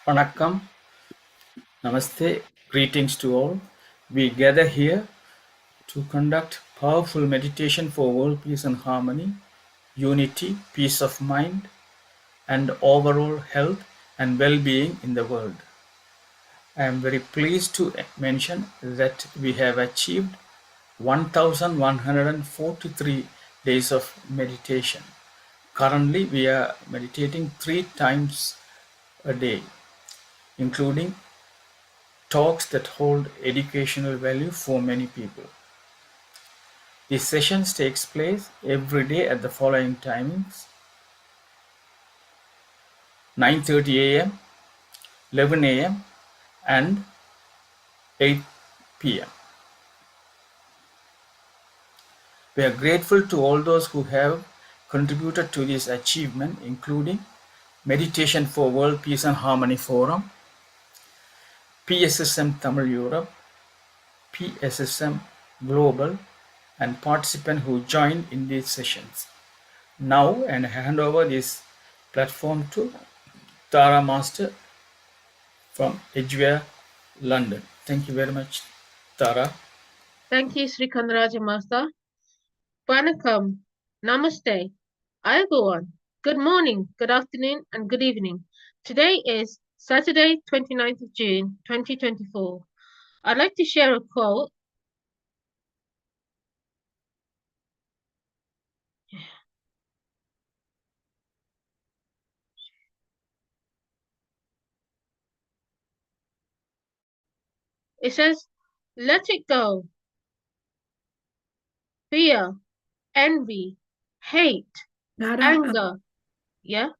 Vanakkam, Namaste, greetings to all. We gather here to conduct powerful meditation for world peace and harmony, unity, peace of mind, and overall health and well-being in the world. I am very pleased to mention that we have achieved 1143 days of meditation. Currently, we are meditating 3 times a day, including talks that hold educational value for many people. These sessions takes place every day at the following timings: 9:30 a.m., 11 a.m., and 8 p.m. We are grateful to all those who have contributed to this achievement, including Meditation for World Peace and Harmony Forum, PSSM Tamil Europe, PSSM Global, and participants who joined in these sessions. Now, I hand over this platform to Tara Master from Edgware, London. Thank you very much, Tara. Thank you, Sri Kandaraja Master. Vanakkam, Namaste, everyone. Good morning, good afternoon, and good evening. Today is Saturday, 29th of June, 2024. I'd like to share a quote. It says, "Let it go. Fear, envy, hate, anger." Yeah?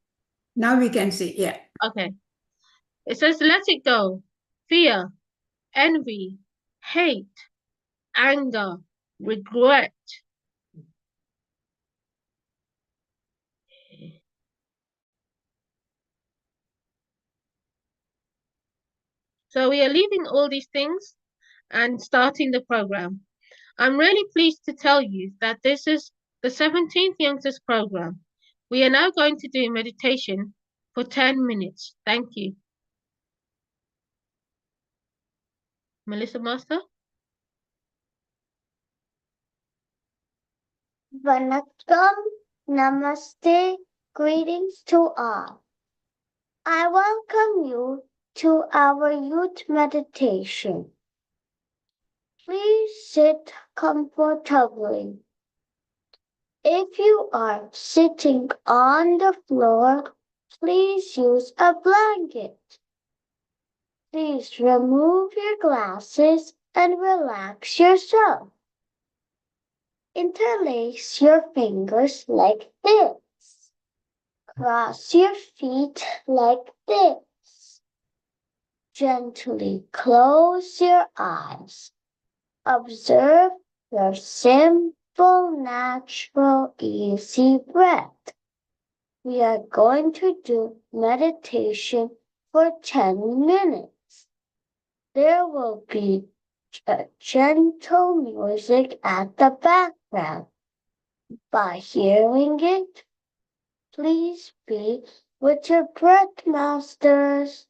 Now we can see, yeah. Okay. It says, "Let it go. Fear, envy, hate, anger, regret." So we are leaving all these things and starting the program. I'm really pleased to tell you that this is the 17th Youngsters program. We are now going to do meditation for 10 minutes. Thank you. Melissa Master? Vanakkam, Namaste, greetings to all. I welcome you to our youth meditation. Please sit comfortably. If you are sitting on the floor, please use a blanket. Please remove your glasses and relax yourself. Interlace your fingers like this. Cross your feet like this. Gently close your eyes. Observe your simple, natural, easy breath. We are going to do meditation for 10 minutes. There will be a gentle music at the background. By hearing it, please be with your breath masters.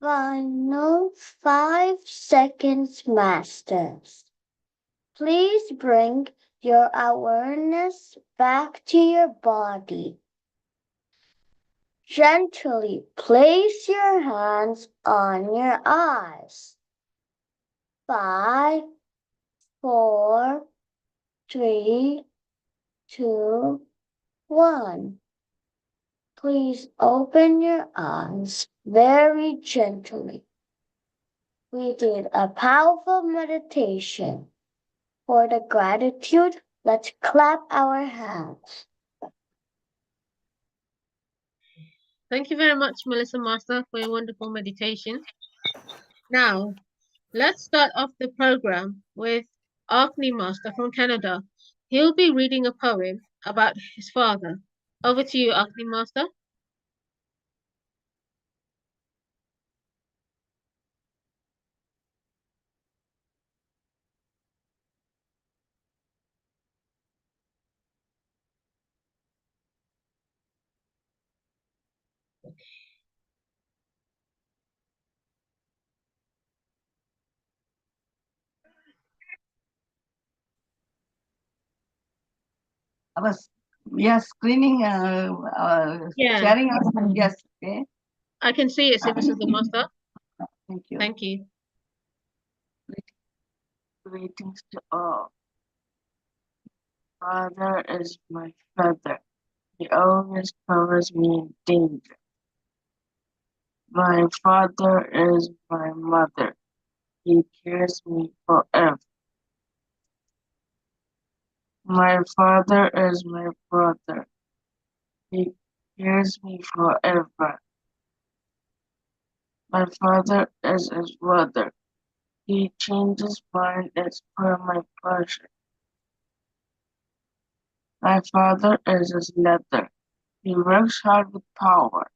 Final 5 seconds, masters. Please bring your awareness back to your body. Gently place your hands on your eyes. 5, 4, 3, 2, 1. Please open your eyes very gently. We did a powerful meditation. For the gratitude, let's clap our hands. Thank you very much, Melissa Master, for your wonderful meditation. Now, let's start off the program with Agni Master from Canada. He'll be reading a poem about his father. Over to you, Agni Master. I was, yes, screening, Yeah, sharing. Yes, okay. I can see it, Services the Master. Thank you. Thank you. Greetings to all. Father is my feather. He always covers me in danger. My father is my mother. He cares me forever. My father is my brother. He cares me forever. My father is his brother. He changes mine as per my pleasure. My father is his leather. He works hard with power.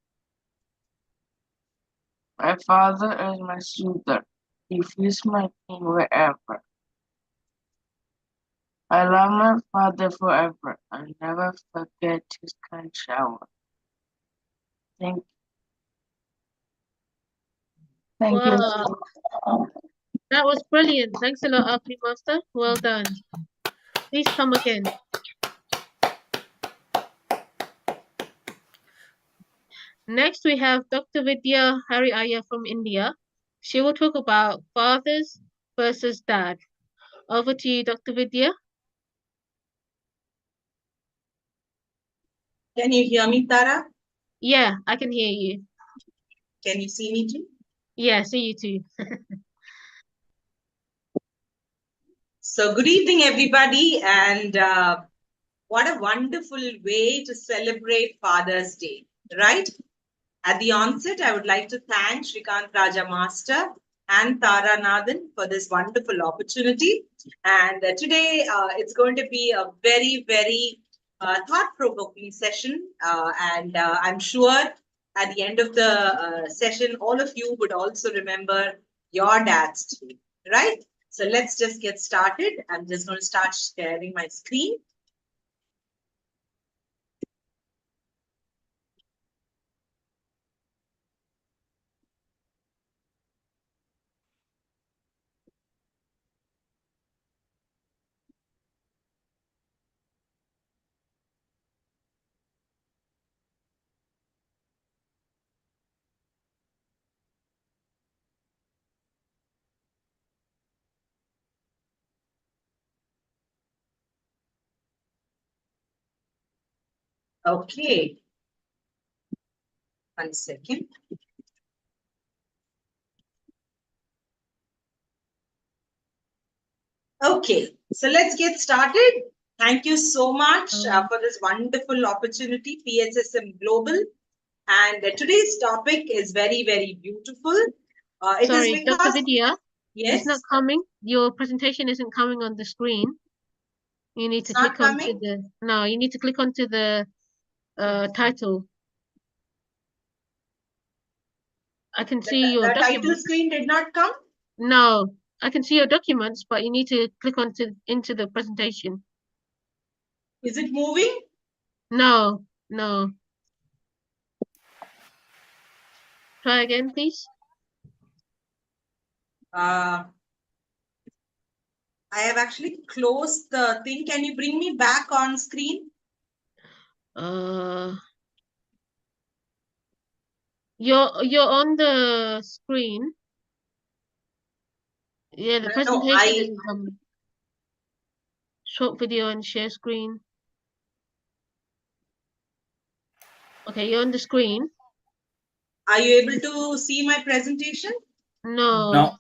My father is my soother. He feels my pain wherever. I love my father forever. I'll never forget his kind shower. Thank you. Wow, that was brilliant. Thanks a lot, Agni Master. Well done. Please come again. Next, we have Dr. Vidya Hari Iyer from India. She will talk about fathers versus dad. Over to you, Dr. Vidya. Can you hear me, Tara? Yeah, I can hear you. Can you see me too? Yeah, see you too. So good evening, everybody. And what a wonderful way to celebrate Father's Day, right? At the onset, I would like to thank Shrikant Raja Master and Tara Nathan for this wonderful opportunity. And today, it's going to be a very, very thought-provoking session. And I'm sure at the end of the session, all of you would also remember your dads too, right? So let's just get started. I'm just going to start sharing my screen. Okay. 1 second. Okay, so let's get started. Thank you so much for this wonderful opportunity, PSSM Global. And today's topic is very, very beautiful. Sorry, Dr. Vidya. Yes. It's not coming. Your presentation isn't coming on the screen. You need to click onto the you need to click onto the title. I can see your document. The title screen did not come? No, I can see your documents, but you need to click into the presentation. Is it moving? No. Try again, please. I have actually closed the thing. Can you bring me back on screen? You're on the screen. Yeah, the presentation isn't coming. Short video and share screen. Okay, you're on the screen. Are you able to see my presentation? No.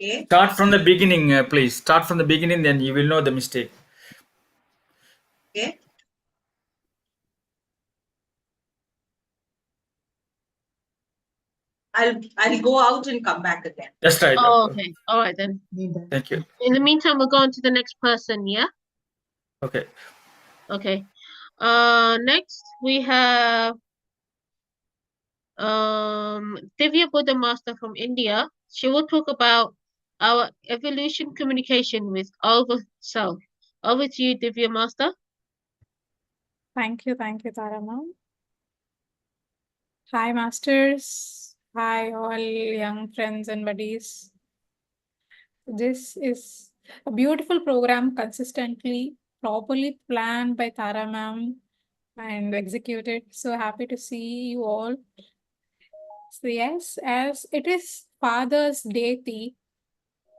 Okay. Start from the beginning, please. Start from the beginning, then you will know the mistake. Okay. I'll go out and come back again. That's right. Oh, okay. All right then. Thank you. In the meantime, we'll go on to the next person, yeah? Okay. Okay. Next we have Divya Buddha Master from India. She will talk about our evolution communication with over self. Over to you, Divya Master. Thank you, Tara ma'am. Hi, masters. Hi, all young friends and buddies. This is a beautiful program consistently properly planned by Tara ma'am and executed. So happy to see you all. So yes, as it is Father's Day,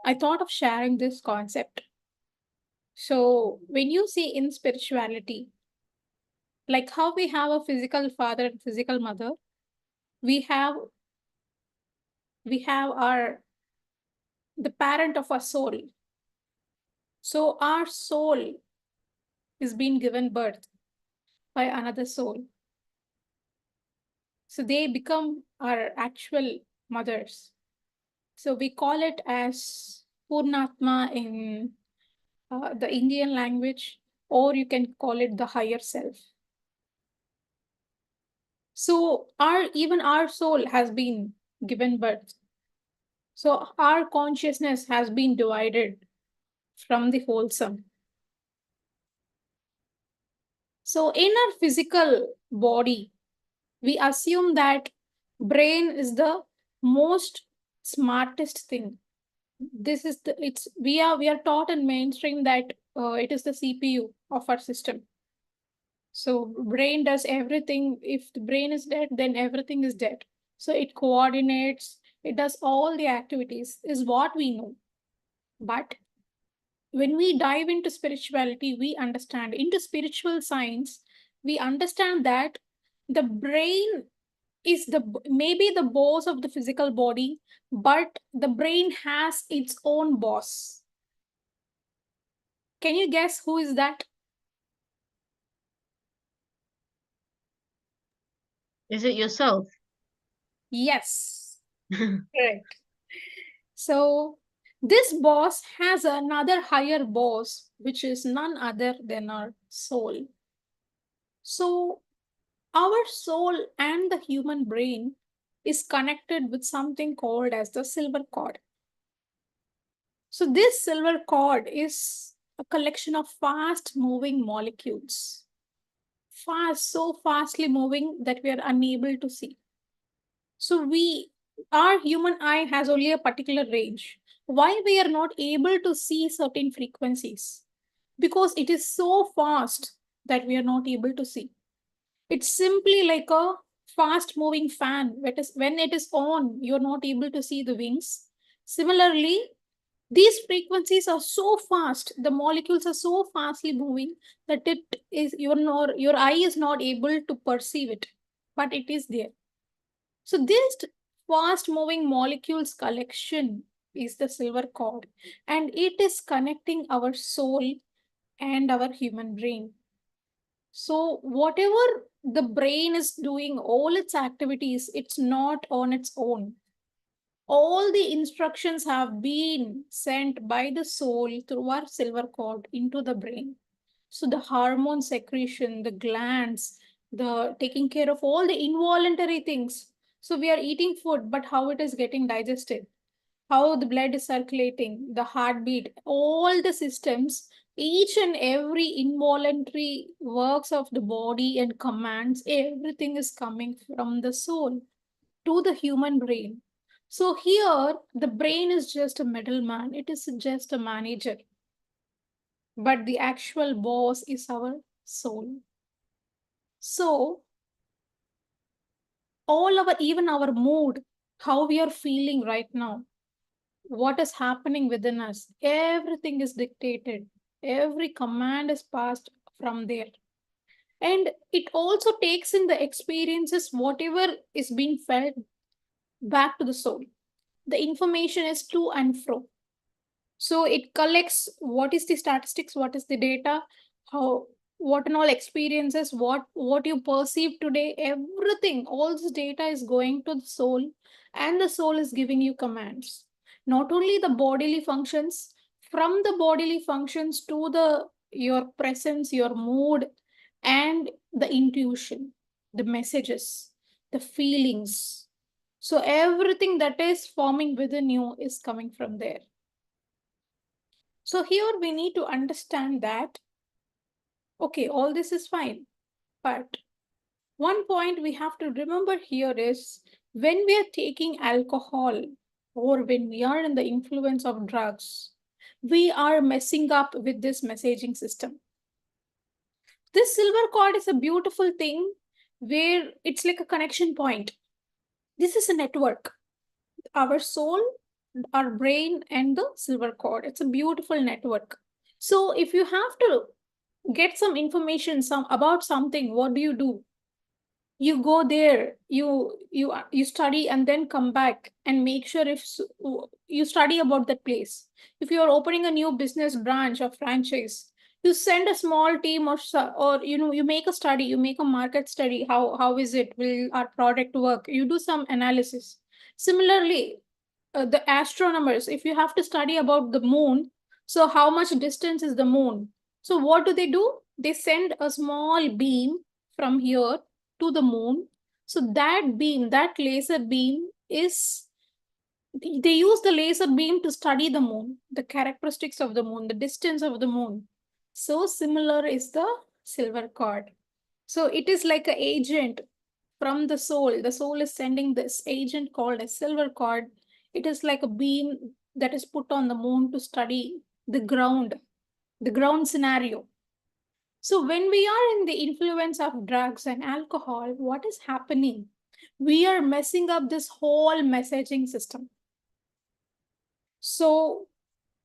I thought of sharing this concept. So when you see in spirituality, like how we have a physical father and physical mother, we have our the parent of our soul. So our soul is being given birth by another soul. So they become our actual mothers. So we call it as Purnatma in the Indian language, or you can call it the higher self. So even our soul has been given birth. So our consciousness has been divided from the wholesome. So in our physical body, we assume that brain is the most smartest thing. This is the it's we are taught in mainstream that it is the CPU of our system. So brain does everything. If the brain is dead, then everything is dead. So it coordinates, it does all the activities, is what we know. But when we dive into spirituality, we understand, into spiritual science, we understand that the brain is maybe the boss of the physical body, but the brain has its own boss. Can you guess who is that? Is it yourself? Yes, correct. So this boss has another higher boss, which is none other than our soul. So our soul and the human brain is connected with something called as the silver cord. So this silver cord is a collection of fast moving molecules. So fastly moving that we are unable to see. So our human eye has only a particular range. Why we are not able to see certain frequencies? Because it is so fast that we are not able to see. It's simply like a fast moving fan. When it is on, you're not able to see the wings. Similarly, these frequencies are so fast, the molecules are so fastly moving that your eye is not able to perceive it, but it is there. So this fast moving molecules collection is the silver cord, and it is connecting our soul and our human brain. So whatever the brain is doing, all its activities, it's not on its own. All the instructions have been sent by the soul through our silver cord into the brain. So the hormone secretion, the glands, the taking care of all the involuntary things. So we are eating food, but how it is getting digested, how the blood is circulating, the heartbeat, all the systems, each and every involuntary works of the body and commands, everything is coming from the soul to the human brain. So here, the brain is just a middleman, it is just a manager. But the actual boss is our soul. So, even our mood, how we are feeling right now, what is happening within us, everything is dictated. Every command is passed from there. And it also takes in the experiences, whatever is being felt back to the soul. The information is to and fro. So it collects what is the statistics, what is the data, how what and all experiences, what you perceive today, everything, all this data is going to the soul, and the soul is giving you commands. Not only the bodily functions, from the bodily functions to the your presence, your mood, and the intuition, the messages, the feelings. So everything that is forming within you is coming from there. So here we need to understand that, okay, all this is fine. But one point we have to remember here is when we are taking alcohol or when we are in the influence of drugs, we are messing up with this messaging system. This silver cord is a beautiful thing where it's like a connection point. This is a network. Our soul, our brain, and the silver cord. It's a beautiful network. So if you have to get some information about something, what do? You go there, you study, and then come back and make sure if you study about that place. If you are opening a new business branch or franchise, you send a small team, or you make a study, you make a market study. How is it? Will our product work? You do some analysis. Similarly, the astronomers, if you have to study about the moon, so how much distance is the moon? So what do? They send a small beam from here to the moon. So that beam, that laser beam they use the laser beam to study the moon, the characteristics of the moon, the distance of the moon. So similar is the silver cord. So it is like an agent from the soul. The soul is sending this agent called a silver cord. It is like a beam that is put on the moon to study the ground scenario. So when we are in the influence of drugs and alcohol, what is happening? We are messing up this whole messaging system. So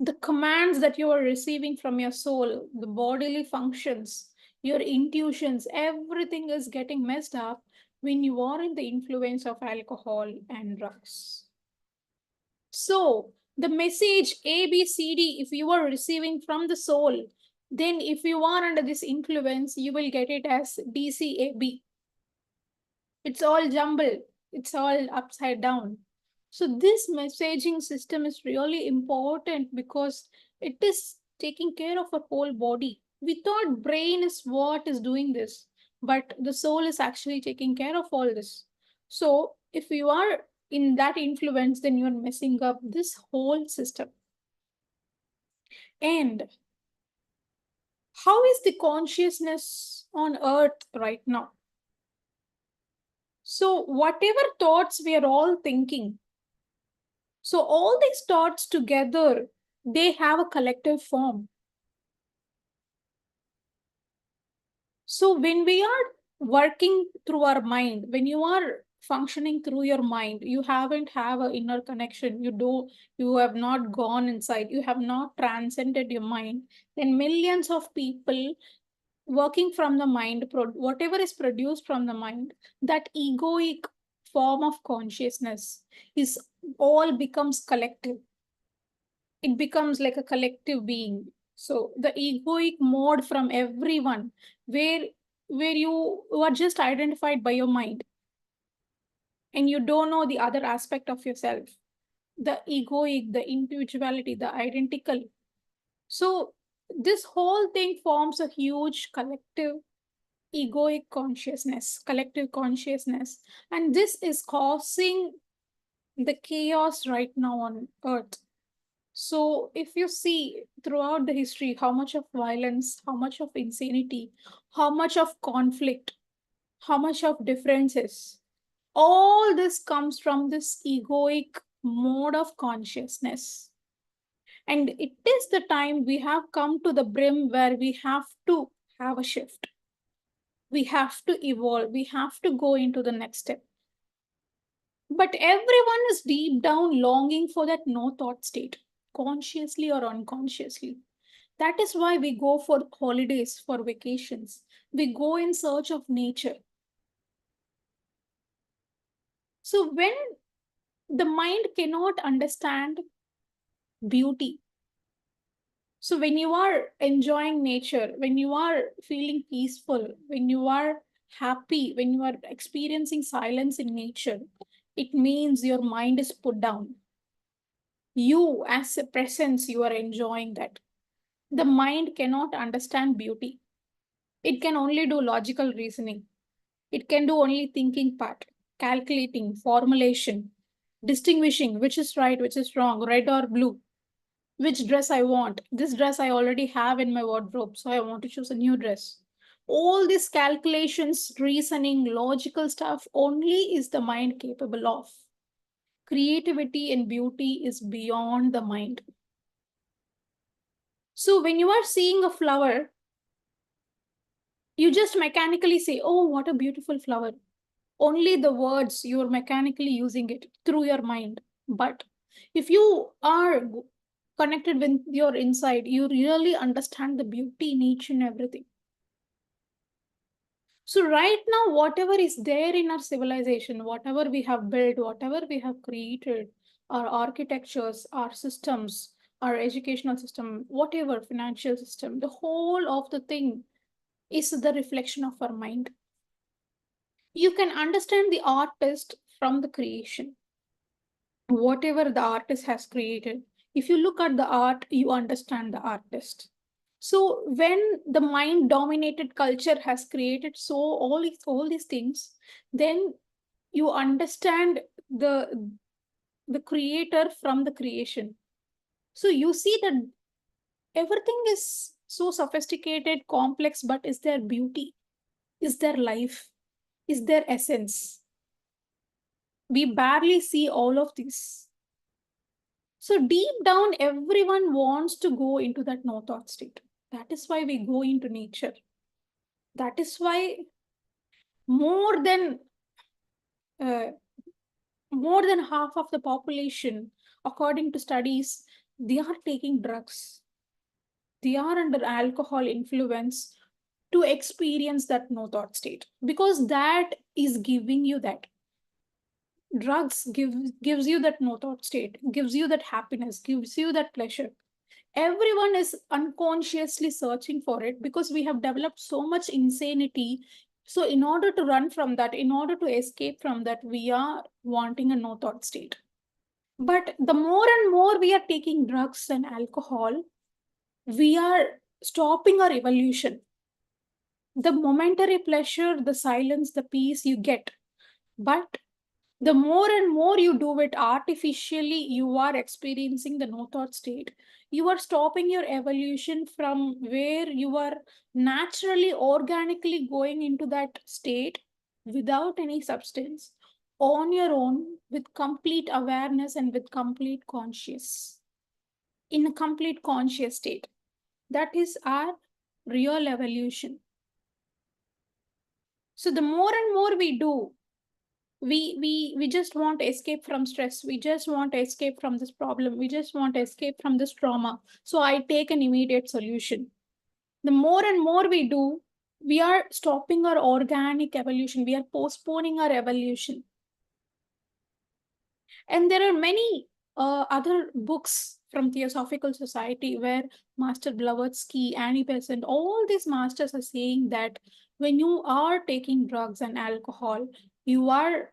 the commands that you are receiving from your soul, the bodily functions, your intuitions, everything is getting messed up when you are in the influence of alcohol and drugs. So the message A, B, C, D, if you are receiving from the soul, then if you are under this influence, you will get it as DCAB. It's all jumbled. It's all upside down. So this messaging system is really important because it is taking care of our whole body. We thought brain is what is doing this, but the soul is actually taking care of all this. So if you are in that influence, then you're messing up this whole system. And how is the consciousness on earth right now? So whatever thoughts we are all thinking, so all these thoughts together, they have a collective form. So when we are working through our mind, when you are functioning through your mind, you haven't have an inner connection. You have not gone inside. You have not transcended your mind. Then millions of people working from the mind, whatever is produced from the mind, that egoic form of consciousness is all becomes collective. It becomes like a collective being. So the egoic mode from everyone, where you are just identified by your mind and you don't know the other aspect of yourself, the egoic, the individuality, the identical. So this whole thing forms a huge collective egoic consciousness, collective consciousness, and this is causing the chaos right now on earth. So if you see throughout the history how much of violence, how much of insanity, how much of conflict, how much of differences, all this comes from this egoic mode of consciousness. And it is the time we have come to the brim where we have to have a shift. We have to evolve. We have to go into the next step. But everyone is deep down longing for that no thought state, consciously or unconsciously. That is why we go for holidays, for vacations. We go in search of nature. So when the mind cannot understand beauty, so when you are enjoying nature, when you are feeling peaceful, when you are happy, when you are experiencing silence in nature, it means your mind is put down. You, as a presence, you are enjoying that. The mind cannot understand beauty. It can only do logical reasoning. It can do only thinking part, calculating, formulation, distinguishing which is right, which is wrong, red or blue, which dress I want. This dress I already have in my wardrobe, so I want to choose a new dress. All these calculations, reasoning, logical stuff only is the mind capable of. Creativity and beauty is beyond the mind. So when you are seeing a flower, You just mechanically say, oh, what a beautiful flower. Only the words, you're mechanically using it through your mind. But if you are connected with your inside, you really understand the beauty in each and everything. So right now, whatever is there in our civilization, whatever we have built, whatever we have created, our architectures, our systems, our educational system, whatever financial system, the whole of the thing is the reflection of our mind. You can understand the artist from the creation. Whatever the artist has created, if you look at the art, you understand the artist. So when the mind dominated culture has created so all these things, then you understand the creator from the creation. So you see that everything is so sophisticated, complex, but is there beauty? Is there life? Is there essence? We barely see all of this. So deep down, everyone wants to go into that no thought state. That is why we go into nature. That is why more than uh, more than half of the population, according to studies, they are taking drugs. They are under alcohol influence to experience that no thought state, because that is giving you that. Drugs gives you that no thought state, gives you that happiness, gives you that pleasure. Everyone is unconsciously searching for it because we have developed so much insanity. So in order to run from that, in order to escape from that, we are wanting a no thought state. But the more and more we are taking drugs and alcohol, we are stopping our evolution. The momentary pleasure, the silence, the peace you get, but the more and more you do it artificially, you are experiencing the no thought state. You are stopping your evolution from where you are naturally, organically going into that state without any substance, on your own, with complete awareness and with complete conscious, in a complete conscious state. That is our real evolution. So the more and more we do, we just want to escape from stress, we just want to escape from this problem, we just want to escape from this trauma, so I take an immediate solution. The more and more we do, we are stopping our organic evolution, we are postponing our evolution. And there are many other books from Theosophical Society where Master Blavatsky, Annie Besant, all these masters are saying that when you are taking drugs and alcohol, you are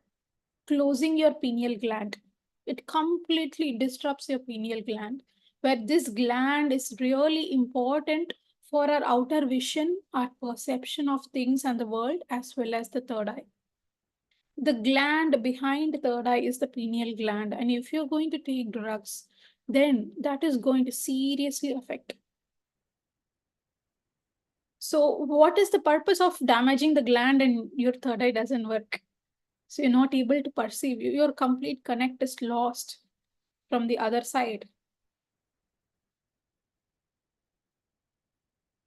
closing your pineal gland. It completely disrupts your pineal gland, where this gland is really important for our outer vision, our perception of things and the world, as well as the third eye. The gland behind the third eye is the pineal gland. And if you're going to take drugs, then that is going to seriously affect. So what is the purpose of damaging the gland and your third eye doesn't work? So you're not able to perceive, your complete connect is lost from the other side.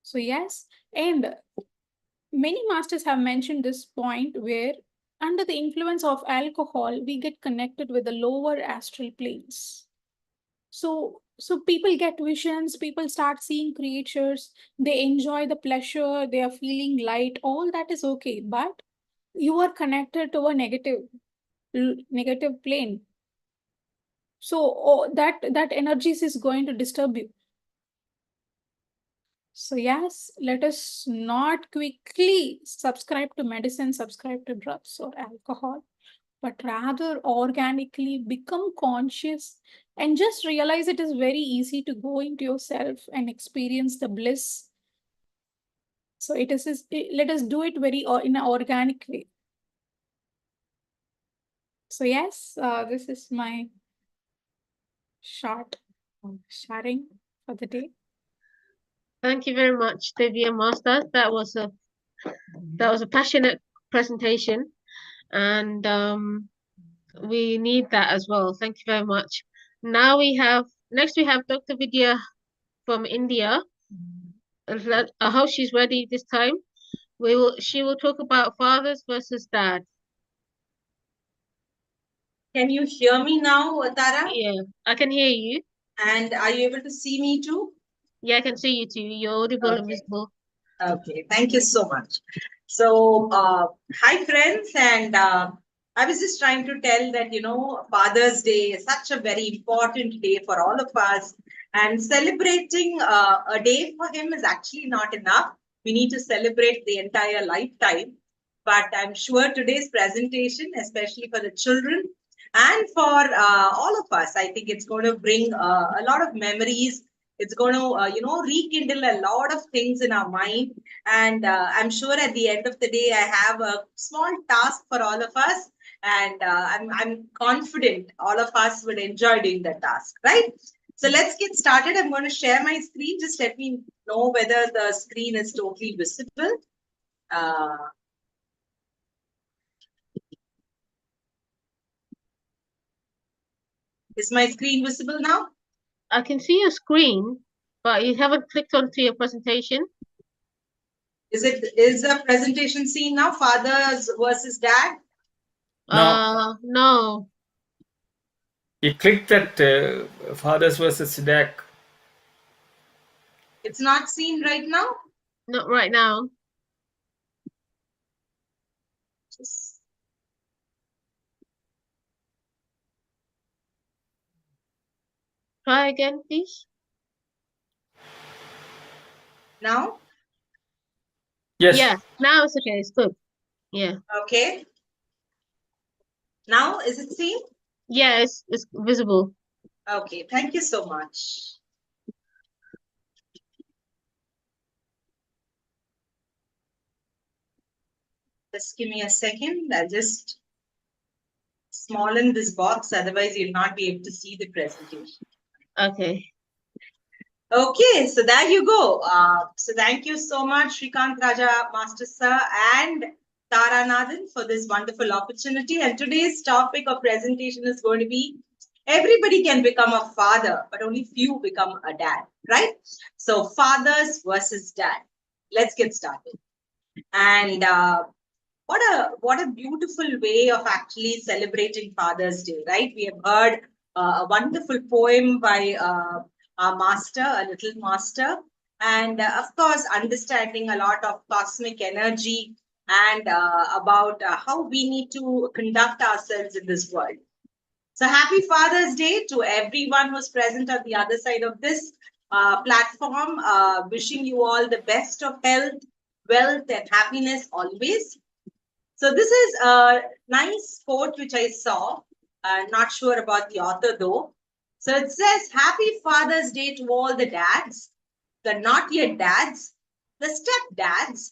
So yes, and many masters have mentioned this point where under the influence of alcohol, we get connected with the lower astral planes. So people get visions, people start seeing creatures, they enjoy the pleasure, they are feeling light, all that is okay. But you are connected to a negative plane. So that energies is going to disturb you. So yes, let us not quickly subscribe to medicine, subscribe to drugs or alcohol, but rather organically become conscious and just realize it is very easy to go into yourself and experience the bliss. So let us do it in an organic way. So yes, this is my short sharing for the day. Thank you very much, Divya Master. That was a passionate presentation, and we need that as well. Thank you very much. Next we have Dr. Vidya from India. I hope she's ready this time. She will talk about fathers versus dads. Can you hear me now, Tara? Yeah, I can hear you. And are you able to see me too? Yeah, I can see you too. You're audible and Okay. visible. Okay, thank you so much. So, hi friends, and I was just trying to tell that, Father's Day is such a very important day for all of us, and celebrating a day for him is actually not enough. We need to celebrate the entire lifetime. But I'm sure today's presentation, especially for the children and for all of us, I think it's going to bring a lot of memories. It's going to, rekindle a lot of things in our mind. And I'm sure at the end of the day, I have a small task for all of us. And I'm confident all of us would enjoy doing the task, right? So let's get started. I'm going to share my screen. Just let me know whether the screen is totally visible. Is my screen visible now? I can see your screen, but you haven't clicked onto your presentation. Is the presentation seen now? Fathers versus dad? No. No. He clicked that fathers versus dad. It's not seen right now? Not right now. Just Try again, please. now? Yes. Yeah, now it's okay. It's good. Yeah. Okay. Now, is it seen? Yeah, it's visible. Okay, thank you so much. Just give me a second. I'll just smallen this box, otherwise you'll not be able to see the presentation. Okay. Okay, so there you go. So thank you so much, Shrikant Raja Master Sir and Tara Nathan, for this wonderful opportunity. And today's topic of presentation is going to be everybody can become a father, but only few become a dad, right? So fathers versus dad. Let's get started. And what a beautiful way of actually celebrating Father's Day, right? We have heard a wonderful poem by our master, a little master, and of course, understanding a lot of cosmic energy and about how we need to conduct ourselves in this world. So happy Father's Day to everyone who's present on the other side of this platform. Wishing you all the best of health, wealth, and happiness always. So this is a nice quote which I saw. Not sure about the author though. So it says, Happy Father's Day to all the dads, the not yet dads, the stepdads,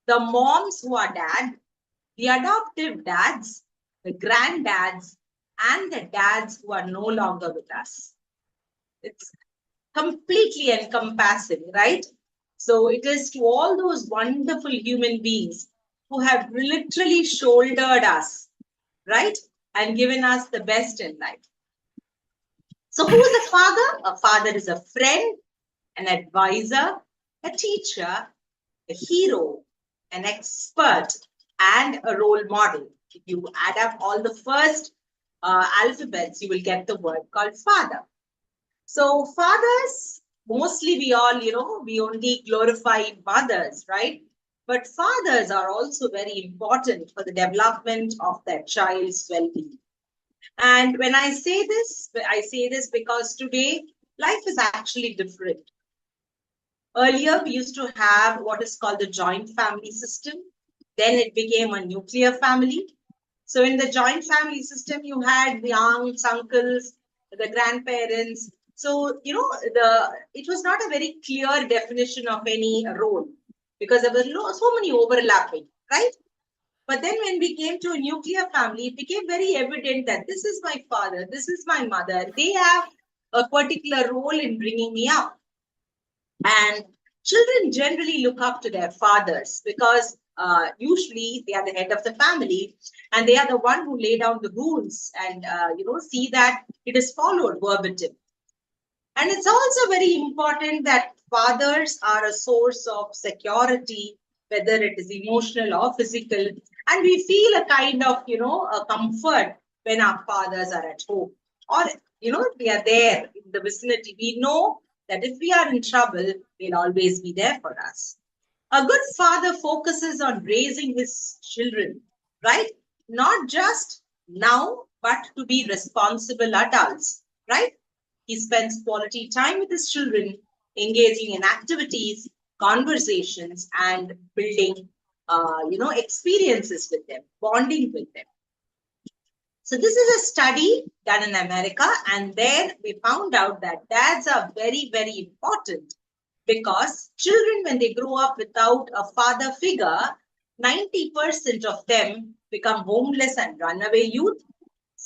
the moms who are dad, the adoptive dads, the granddads, and the dads who are no longer with us. It's completely encompassing, right? So it is to all those wonderful human beings who have literally shouldered us, right? And given us the best in life. So who is a father? A father is a friend, an advisor, a teacher, a hero, an expert, and a role model. If you add up all the first alphabets, you will get the word called father. So fathers, mostly we all, we only glorify mothers, right? But fathers are also very important for the development of their child's well-being. And when I say this because today life is actually different. Earlier, we used to have what is called the joint family system. Then it became a nuclear family. So in the joint family system, you had the aunts, uncles, the grandparents. So, it was not a very clear definition of any role because there were so many overlapping, right? But then when we came to a nuclear family, it became very evident that this is my father, this is my mother. They have a particular role in bringing me up. And children generally look up to their fathers because usually they are the head of the family and they are the one who lay down the rules and see that it is followed verbatim. And it's also very important that fathers are a source of security whether it is emotional or physical. And we feel a kind of, a comfort when our fathers are at home, or, they are there in the vicinity. We know that if we are in trouble, they'll always be there for us. A good father focuses on raising his children, right? Not just now, but to be responsible adults, right? He spends quality time with his children, engaging in activities, conversations, and building, experiences with them, bonding with them. So this is a study done in America, and there we found out that dads are very, very important, because children, when they grow up without a father figure, 90% of them become homeless and runaway youth,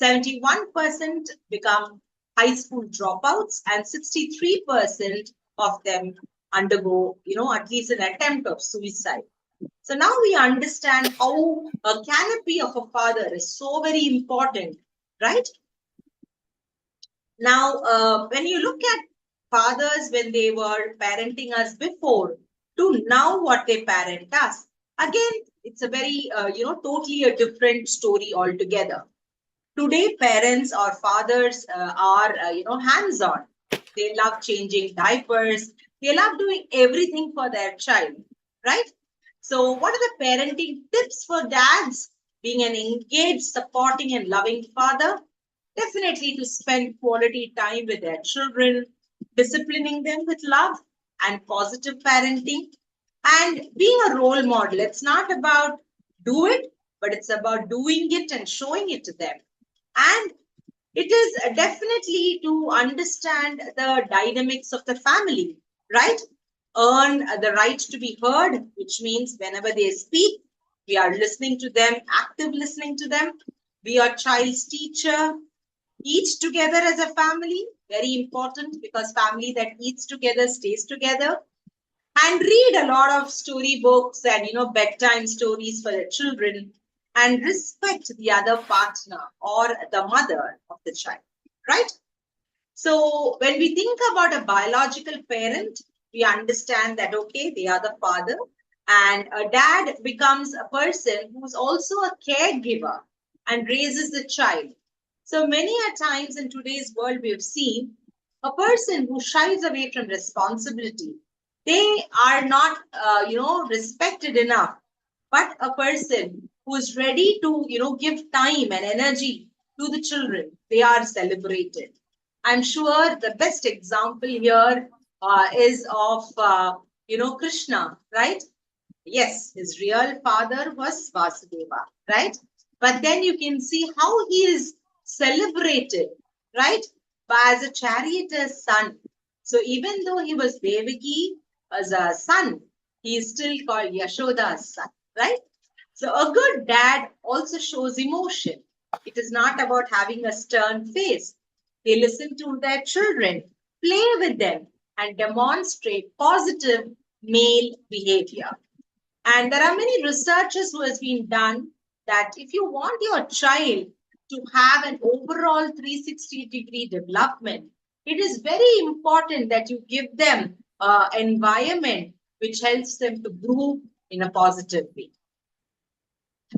71% become high school dropouts, and 63% of them undergo, at least an attempt of suicide. So now we understand how a canopy of a father is so very important, right? Now, when you look at fathers when they were parenting us before to now what they parent us, again, it's a very, totally a different story altogether. Today, parents or fathers are, hands-on. They love changing diapers. They love doing everything for their child, right? So what are the parenting tips for dads? Being an engaged, supporting, and loving father, definitely to spend quality time with their children, disciplining them with love and positive parenting, and being a role model. It's not about do it, but it's about doing it and showing it to them. And it is definitely to understand the dynamics of the family, right? Earn the right to be heard, which means whenever they speak, we are listening to them, active listening to them. Be your child's teacher. Eat together as a family, very important, because family that eats together stays together. And read a lot of story books and, bedtime stories for the children, and respect the other partner or the mother of the child, right? So when we think about a biological parent, we understand that, okay, they are the father, and a dad becomes a person who's also a caregiver and raises the child. So many a times in today's world, we have seen a person who shies away from responsibility. They are not, respected enough. But a person who is ready to, give time and energy to the children, they are celebrated. I'm sure the best example here is of, Krishna, right? Yes, his real father was Vasudeva, right? But then you can see how he is celebrated, right? As a charioteer's son. So even though he was Devaki as a son, he is still called Yashoda's son, right? So a good dad also shows emotion. It is not about having a stern face. They listen to their children, play with them, and demonstrate positive male behavior. And there are many researches who has been done that if you want your child to have an overall 360-degree development, it is very important that you give them an environment which helps them to grow in a positive way.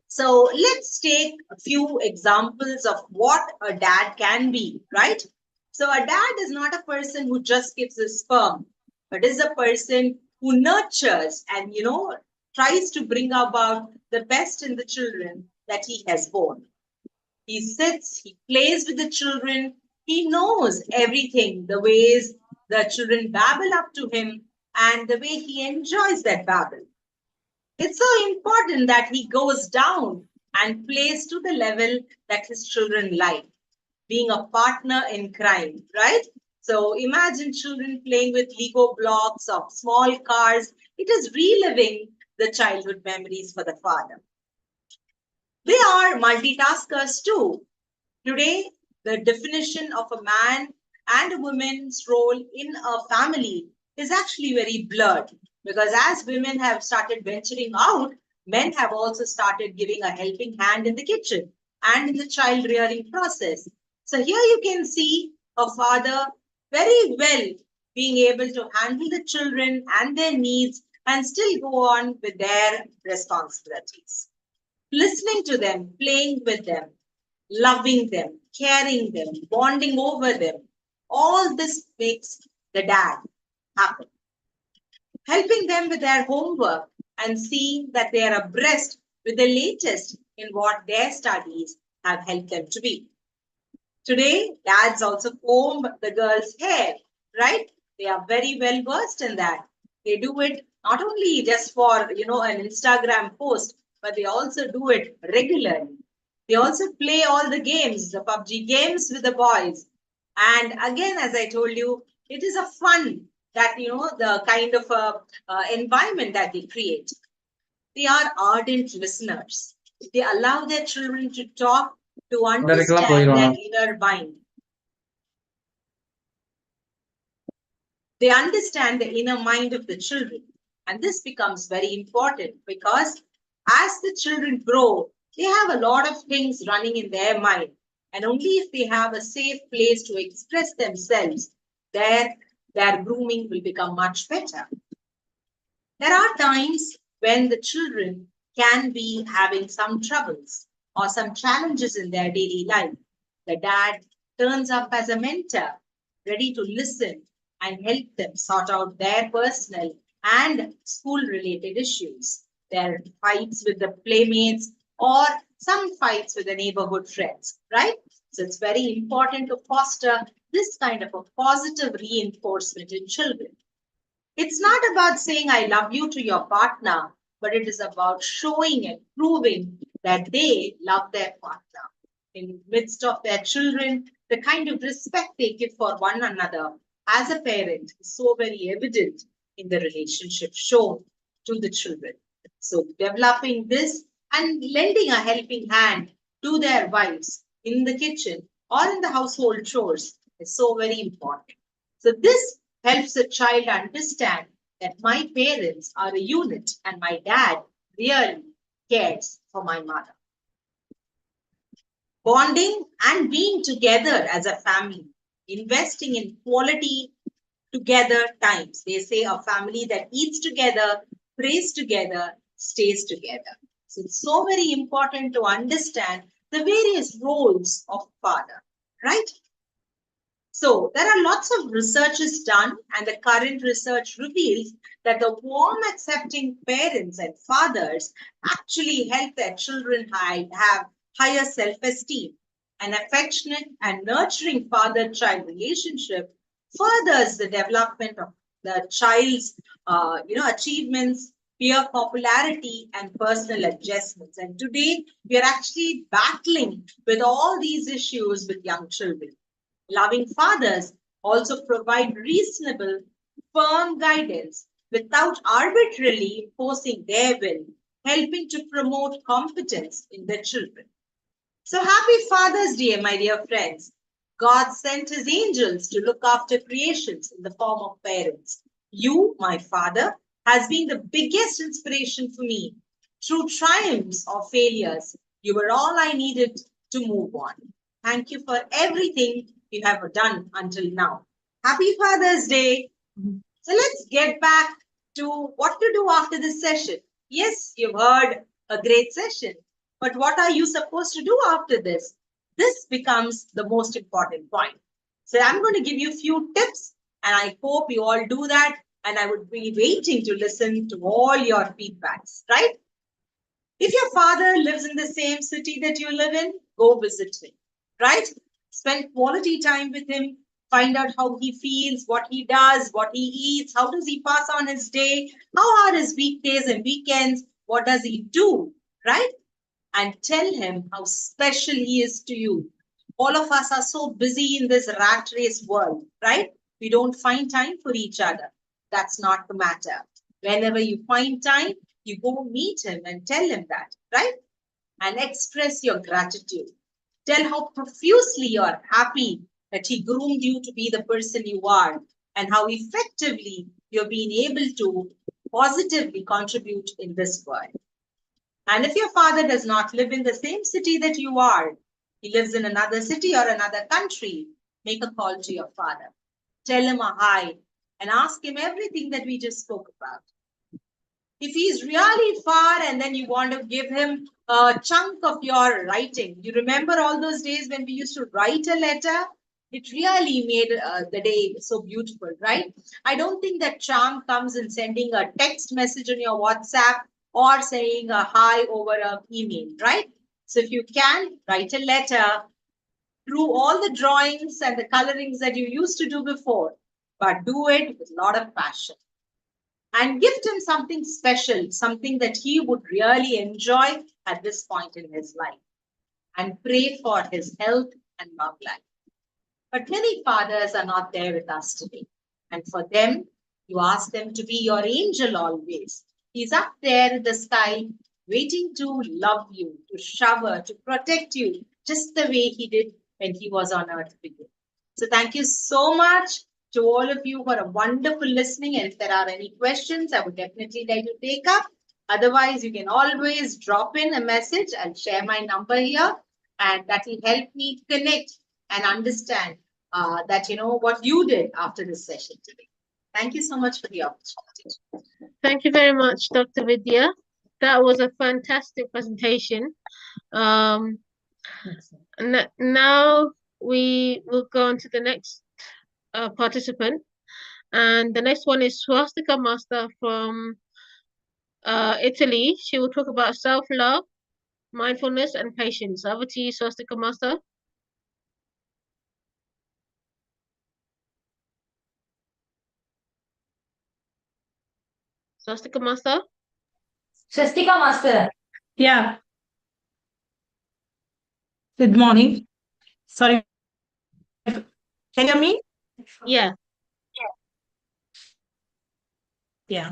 So let's take a few examples of what a dad can be, right? So a dad is not a person who just gives his sperm, but is a person who nurtures and, tries to bring about the best in the children that he has born. He sits, he plays with the children, he knows everything, the ways the children babble up to him and the way he enjoys that babble. It's so important that he goes down and plays to the level that his children like, being a partner in crime, right? So imagine children playing with Lego blocks or small cars. It is reliving the childhood memories for the father. They are multitaskers too. Today, the definition of a man and a woman's role in a family is actually very blurred, because as women have started venturing out, men have also started giving a helping hand in the kitchen and in the child rearing process. So here you can see a father very well being able to handle the children and their needs and still go on with their responsibilities. Listening to them, playing with them, loving them, caring them, bonding over them, all this makes the dad happen. Helping them with their homework and seeing that they are abreast with the latest in what their studies have helped them to be. Today, dads also comb the girls' hair, right? They are very well versed in that. They do it not only just for, an Instagram post, but they also do it regularly. They also play all the games, the PUBG games with the boys. And again, as I told you, it is a fun that, the kind of environment that they create. They are ardent listeners. They allow their children to talk, to understand their inner mind. They understand the inner mind of the children. And this becomes very important because as the children grow, they have a lot of things running in their mind. And only if they have a safe place to express themselves, their grooming will become much better. There are times when the children can be having some troubles or some challenges in their daily life. The dad turns up as a mentor, ready to listen and help them sort out their personal and school-related issues, their fights with the playmates or some fights with the neighborhood friends, right? So it's very important to foster this kind of a positive reinforcement in children. It's not about saying I love you to your partner, but it is about showing and proving that they love their partner. In the midst of their children, the kind of respect they give for one another as a parent is so very evident in the relationship shown to the children. So developing this and lending a helping hand to their wives in the kitchen or in the household chores is so very important. So this helps a child understand that my parents are a unit and my dad really cares for my mother. Bonding and being together as a family, investing in quality together times. They say a family that eats together, prays together, stays together. So it's so very important to understand the various roles of father, right? So there are lots of researches done, and the current research reveals that the warm, accepting parents and fathers actually help their children have higher self-esteem. An affectionate and nurturing father-child relationship furthers the development of the child's, achievements, peer popularity, and personal adjustments. And today, we are actually battling with all these issues with young children. Loving fathers also provide reasonable, firm guidance without arbitrarily imposing their will, helping to promote competence in their children. So happy Father's Day, my dear friends. God sent his angels to look after creations in the form of parents. You, my father, has been the biggest inspiration for me. Through triumphs or failures, you were all I needed to move on. Thank you for everything you have done until now. Happy Father's Day. So let's get back to what to do after this session. Yes, you've heard a great session, but what are you supposed to do after this? This becomes the most important point. So I'm going to give you a few tips, and I hope you all do that. And I would be waiting to listen to all your feedbacks, right? If your father lives in the same city that you live in, go visit him, right? Spend quality time with him. Find out how he feels, what he does, what he eats, how does he pass on his day, how are his weekdays and weekends, what does he do, right? And tell him how special he is to you. All of us are so busy in this rat race world, right? We don't find time for each other. That's not the matter. Whenever you find time, you go meet him and tell him that, right? And express your gratitude. Tell how profusely you're happy that he groomed you to be the person you are and how effectively you're being able to positively contribute in this world. And if your father does not live in the same city that you are, he lives in another city or another country, make a call to your father. Tell him a hi and ask him everything that we just spoke about. If he's really far and then you want to give him a chunk of your writing, you remember all those days when we used to write a letter? It really made the day so beautiful, right? I don't think that charm comes in sending a text message on your WhatsApp or saying a hi over an email, right? So if you can, write a letter through all the drawings and the colorings that you used to do before, but do it with a lot of passion and gift him something special, something that he would really enjoy at this point in his life, and pray for his health and long life. But many fathers are not there with us today. And for them, you ask them to be your angel always. He's up there in the sky, waiting to love you, to shower, to protect you, just the way he did when he was on earth with you. So thank you so much to all of you for a wonderful listening. And if there are any questions, I would definitely like to take up. Otherwise, you can always drop in a message. I'll share my number here, and that will help me connect and understand that what you did after this session today. Thank you so much for the opportunity. Thank you very much, Dr. Vidya. That was a fantastic presentation. Now we will go on to the next participant. And the next one is Swastika Master from Italy. She will talk about self-love, mindfulness, and patience. Over to you, Swastika Master. Swastika Master? Swastika Master. Yeah. Good morning. Sorry. Can you hear me? Yeah. Yeah.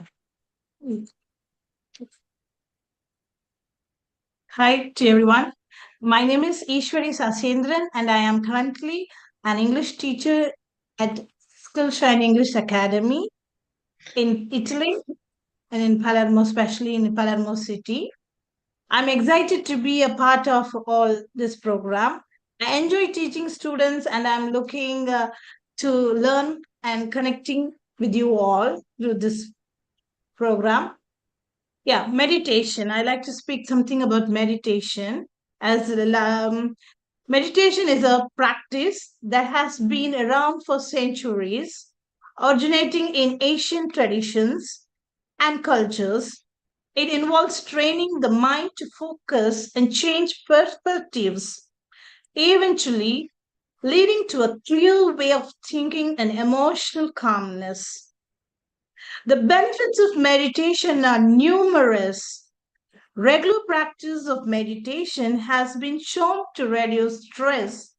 Hi to everyone. My name is Ishwari Sasendran and I am currently an English teacher at Skillshine English Academy in Italy and in Palermo, especially in Palermo city. I'm excited to be a part of all this program. I enjoy teaching students and I'm looking to learn and connecting with you all through this program. Yeah, meditation. I like to speak something about meditation. As meditation is a practice that has been around for centuries, originating in Asian traditions and cultures. It involves training the mind to focus and change perspectives, eventually leading to a clear way of thinking and emotional calmness. The benefits of meditation are numerous. Regular practice of meditation has been shown to reduce stress,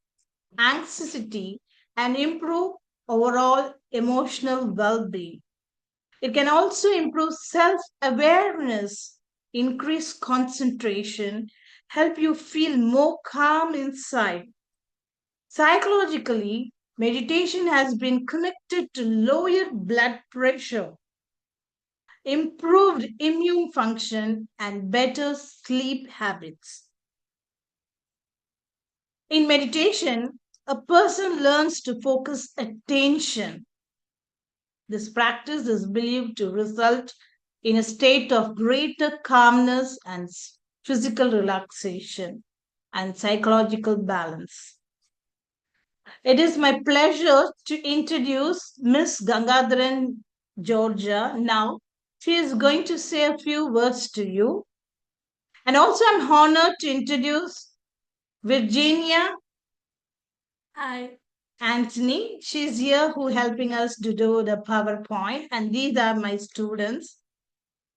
anxiety, and improve overall emotional well being. It can also improve self awareness, increase concentration, help you feel more calm inside. Psychologically, meditation has been connected to lower blood pressure, improved immune function, and better sleep habits. In meditation, a person learns to focus attention. This practice is believed to result in a state of greater calmness and physical relaxation and psychological balance. It is my pleasure to introduce Miss Gangadharan Georgia now. She is going to say a few words to you. And also I'm honored to introduce Virginia Anthony. She's here who helping us to do the PowerPoint. And these are my students.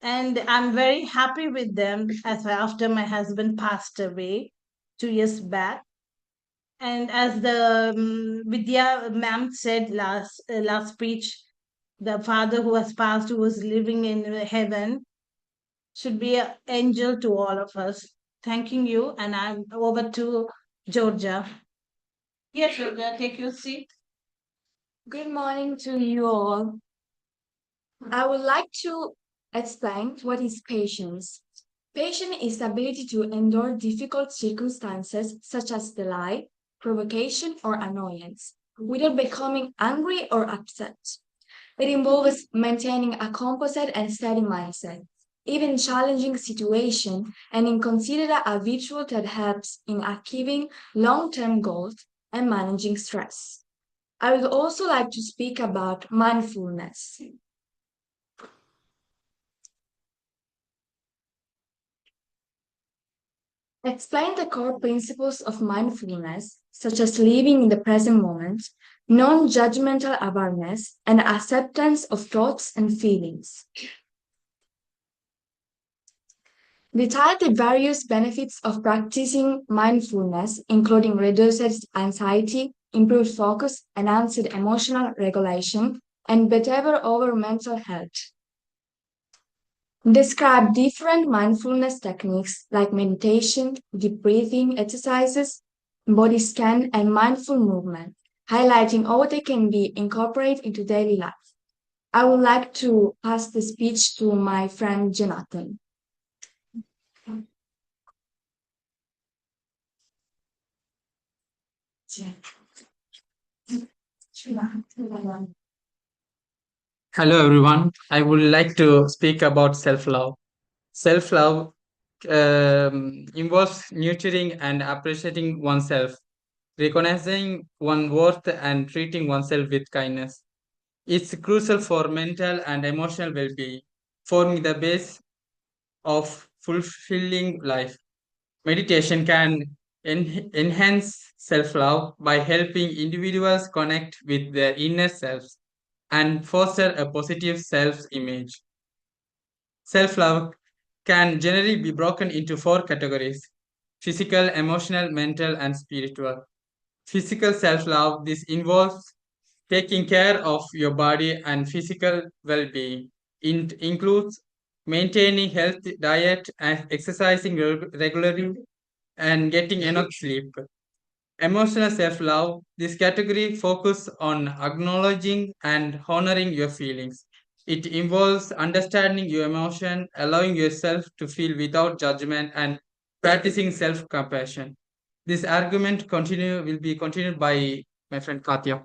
And I'm very happy with them after my husband passed away 2 years back. And as the Vidya ma'am said last speech, the father who has passed, who was living in heaven, should be an angel to all of us. Thanking you, and I'm over to Georgia. Yes, Georgia, take your seat. Good morning to you all. I would like to explain what is patience. Patience is the ability to endure difficult circumstances such as delay, provocation, or annoyance without becoming angry or upset. It involves maintaining a composite and steady mindset, even challenging situation, and in consider a virtue that helps in achieving long-term goals and managing stress. I would also like to speak about mindfulness. Explain the core principles of mindfulness, such as living in the present moment, non-judgmental awareness, and acceptance of thoughts and feelings. Detail the various benefits of practicing mindfulness, including reduced anxiety, improved focus, enhanced emotional regulation, and better overall mental health. Describe different mindfulness techniques like meditation, deep breathing exercises, body scan, and mindful movement, highlighting how they can be incorporated into daily life. I would like to pass the speech to my friend Jonathan. Hello, everyone. I would like to speak about self-love. Self-love involves nurturing and appreciating oneself, recognizing one's worth, and treating oneself with kindness. It's crucial for mental and emotional well-being, forming the base of fulfilling life. Meditation can enhance self-love by helping individuals connect with their inner selves and foster a positive self-image. Self-love can generally be broken into four categories: physical, emotional, mental, and spiritual. Physical self-love, this involves taking care of your body and physical well-being. It includes maintaining healthy diet and exercising regularly and getting enough sleep. Emotional self-love, this category focuses on acknowledging and honoring your feelings. It involves understanding your emotion, allowing yourself to feel without judgment, and practicing self-compassion. This argument will be continued by my friend Katya.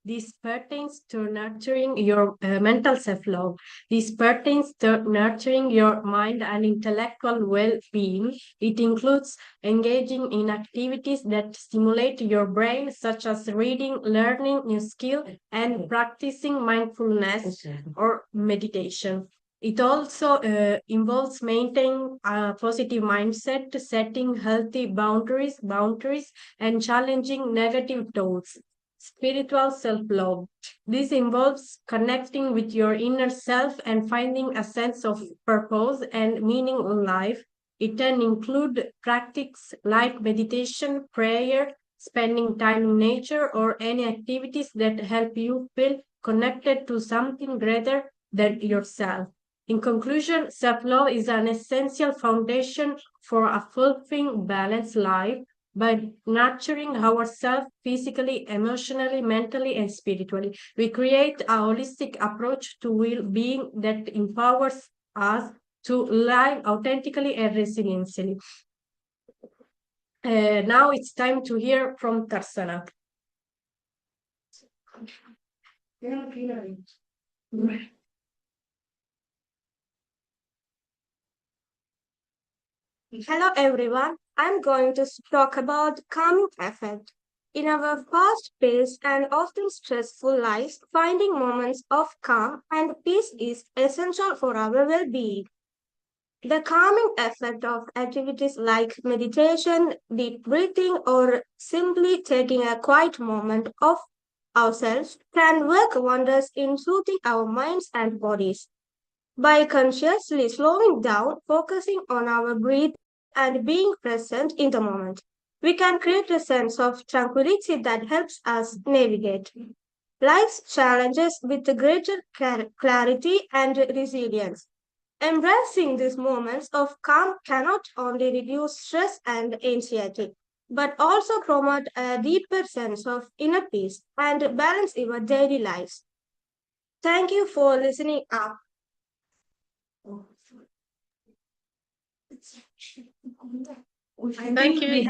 This pertains to nurturing your mental self-love. This pertains to nurturing your mind and intellectual well-being. It includes engaging in activities that stimulate your brain, such as reading, learning new skill, and practicing mindfulness or meditation. It also involves maintaining a positive mindset, setting healthy boundaries, and challenging negative thoughts. Spiritual self-love. This involves connecting with your inner self and finding a sense of purpose and meaning in life. It can include practices like meditation, prayer, spending time in nature, or any activities that help you feel connected to something greater than yourself. In conclusion, self-love is an essential foundation for a fulfilling, balanced life. By nurturing ourselves physically, emotionally, mentally, and spiritually, we create a holistic approach to well-being that empowers us to live authentically and resiliently. Now it's time to hear from Tarsana. Hello everyone, I'm going to talk about calming effect. In our fast-paced and often stressful lives, finding moments of calm and peace is essential for our well-being. The calming effect of activities like meditation, deep breathing, or simply taking a quiet moment of ourselves can work wonders in soothing our minds and bodies. By consciously slowing down, focusing on our breath, and being present in the moment, we can create a sense of tranquility that helps us navigate life's challenges with greater clarity and resilience. Embracing these moments of calm cannot only reduce stress and anxiety, but also promote a deeper sense of inner peace and balance in our daily lives. Thank you for listening up. Thank you.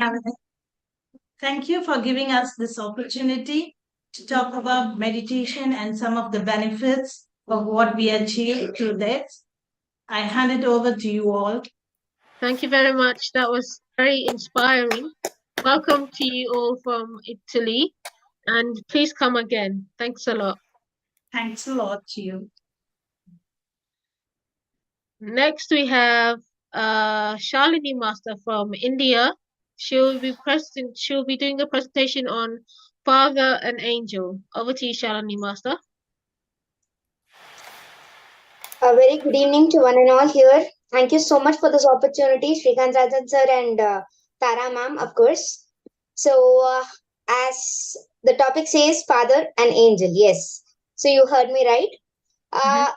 Thank you for giving us this opportunity to talk about meditation and some of the benefits of what we achieve through this. I hand it over to you all. Thank you very much. That was very inspiring. Welcome to you all from Italy. And please come again. Thanks a lot. Thanks a lot to you. Next, we have Shalini Master from India. She'll be doing a presentation on Father and Angel. Over to you, Shalini Master. A very good evening to one and all here. Thank you so much for this opportunity, Srikanth Rajan sir and Tara ma'am, of course. So, as the topic says, Father and Angel, yes. So you heard me right.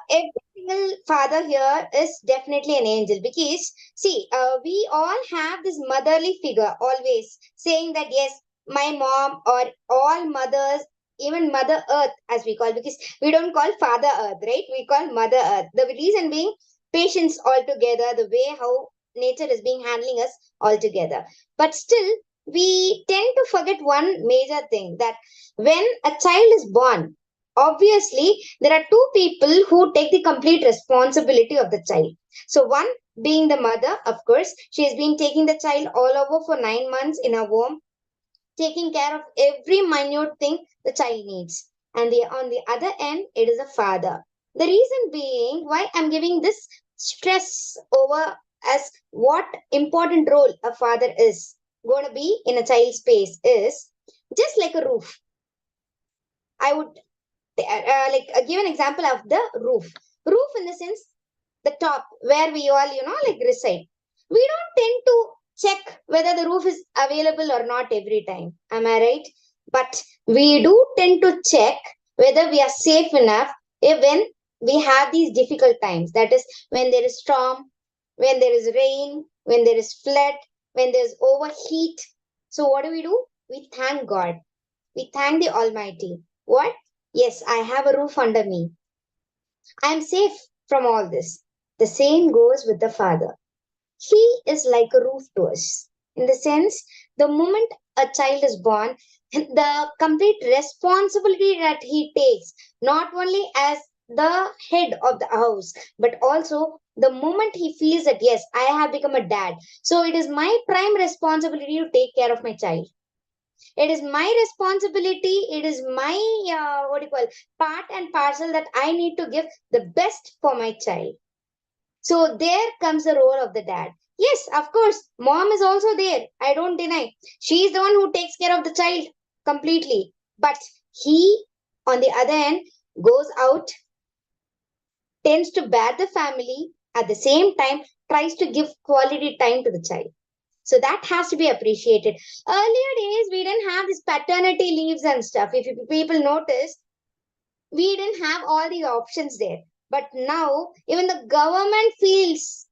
Every single father here is definitely an angel because see, we all have this motherly figure always saying that yes, my mom or all mothers, even Mother Earth as we call, because we don't call Father Earth, right? We call Mother Earth. The reason being patience altogether, the way how nature is being handling us altogether. But still, we tend to forget one major thing that when a child is born, obviously there are two people who take the complete responsibility of the child. So one being the mother, of course, she has been taking the child all over for 9 months in a womb, taking care of every minute thing the child needs. And on the other end, it is a father. The reason being why I'm giving this stress over as what important role a father is going to be in a child's space is just like a roof. I would give an example of the roof. Roof in the sense, the top where we all, reside. We don't tend to check whether the roof is available or not every time. Am I right? But we do tend to check whether we are safe enough when we have these difficult times. That is when there is storm, when there is rain, when there is flood, when there is overheat. So what do? We thank God. We thank the Almighty. What? Yes, I have a roof under me. I am safe from all this. The same goes with the Father. He is like a roof to us. In the sense, the moment a child is born, the complete responsibility that he takes, not only as the head of the house, but also the moment he feels that, yes, I have become a dad. So it is my prime responsibility to take care of my child. It is my responsibility. It is my, part and parcel that I need to give the best for my child. So there comes the role of the dad. Yes, of course, mom is also there. I don't deny. She is the one who takes care of the child completely. But he, on the other hand, goes out, tends to bear the family, at the same time, tries to give quality time to the child. So that has to be appreciated. Earlier days, we didn't have this paternity leaves and stuff. If people notice, we didn't have all the options there. But now, even the government feels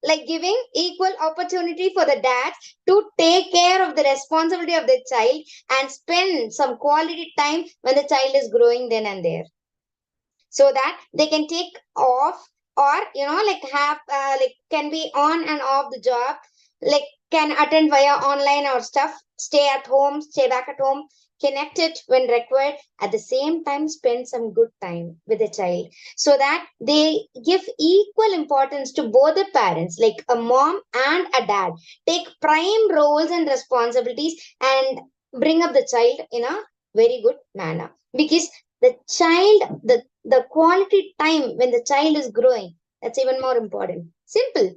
like giving equal opportunity for the dads to take care of the responsibility of the child and spend some quality time when the child is growing then and there. So that they can take off or, can be on and off the job, can attend via online or stuff, stay at home, stay back at home, connect it when required, at the same time spend some good time with the child, so that they give equal importance to both the parents, like a mom and a dad, take prime roles and responsibilities and bring up the child in a very good manner. Because the child, the quality time when the child is growing, that's even more important. Simple.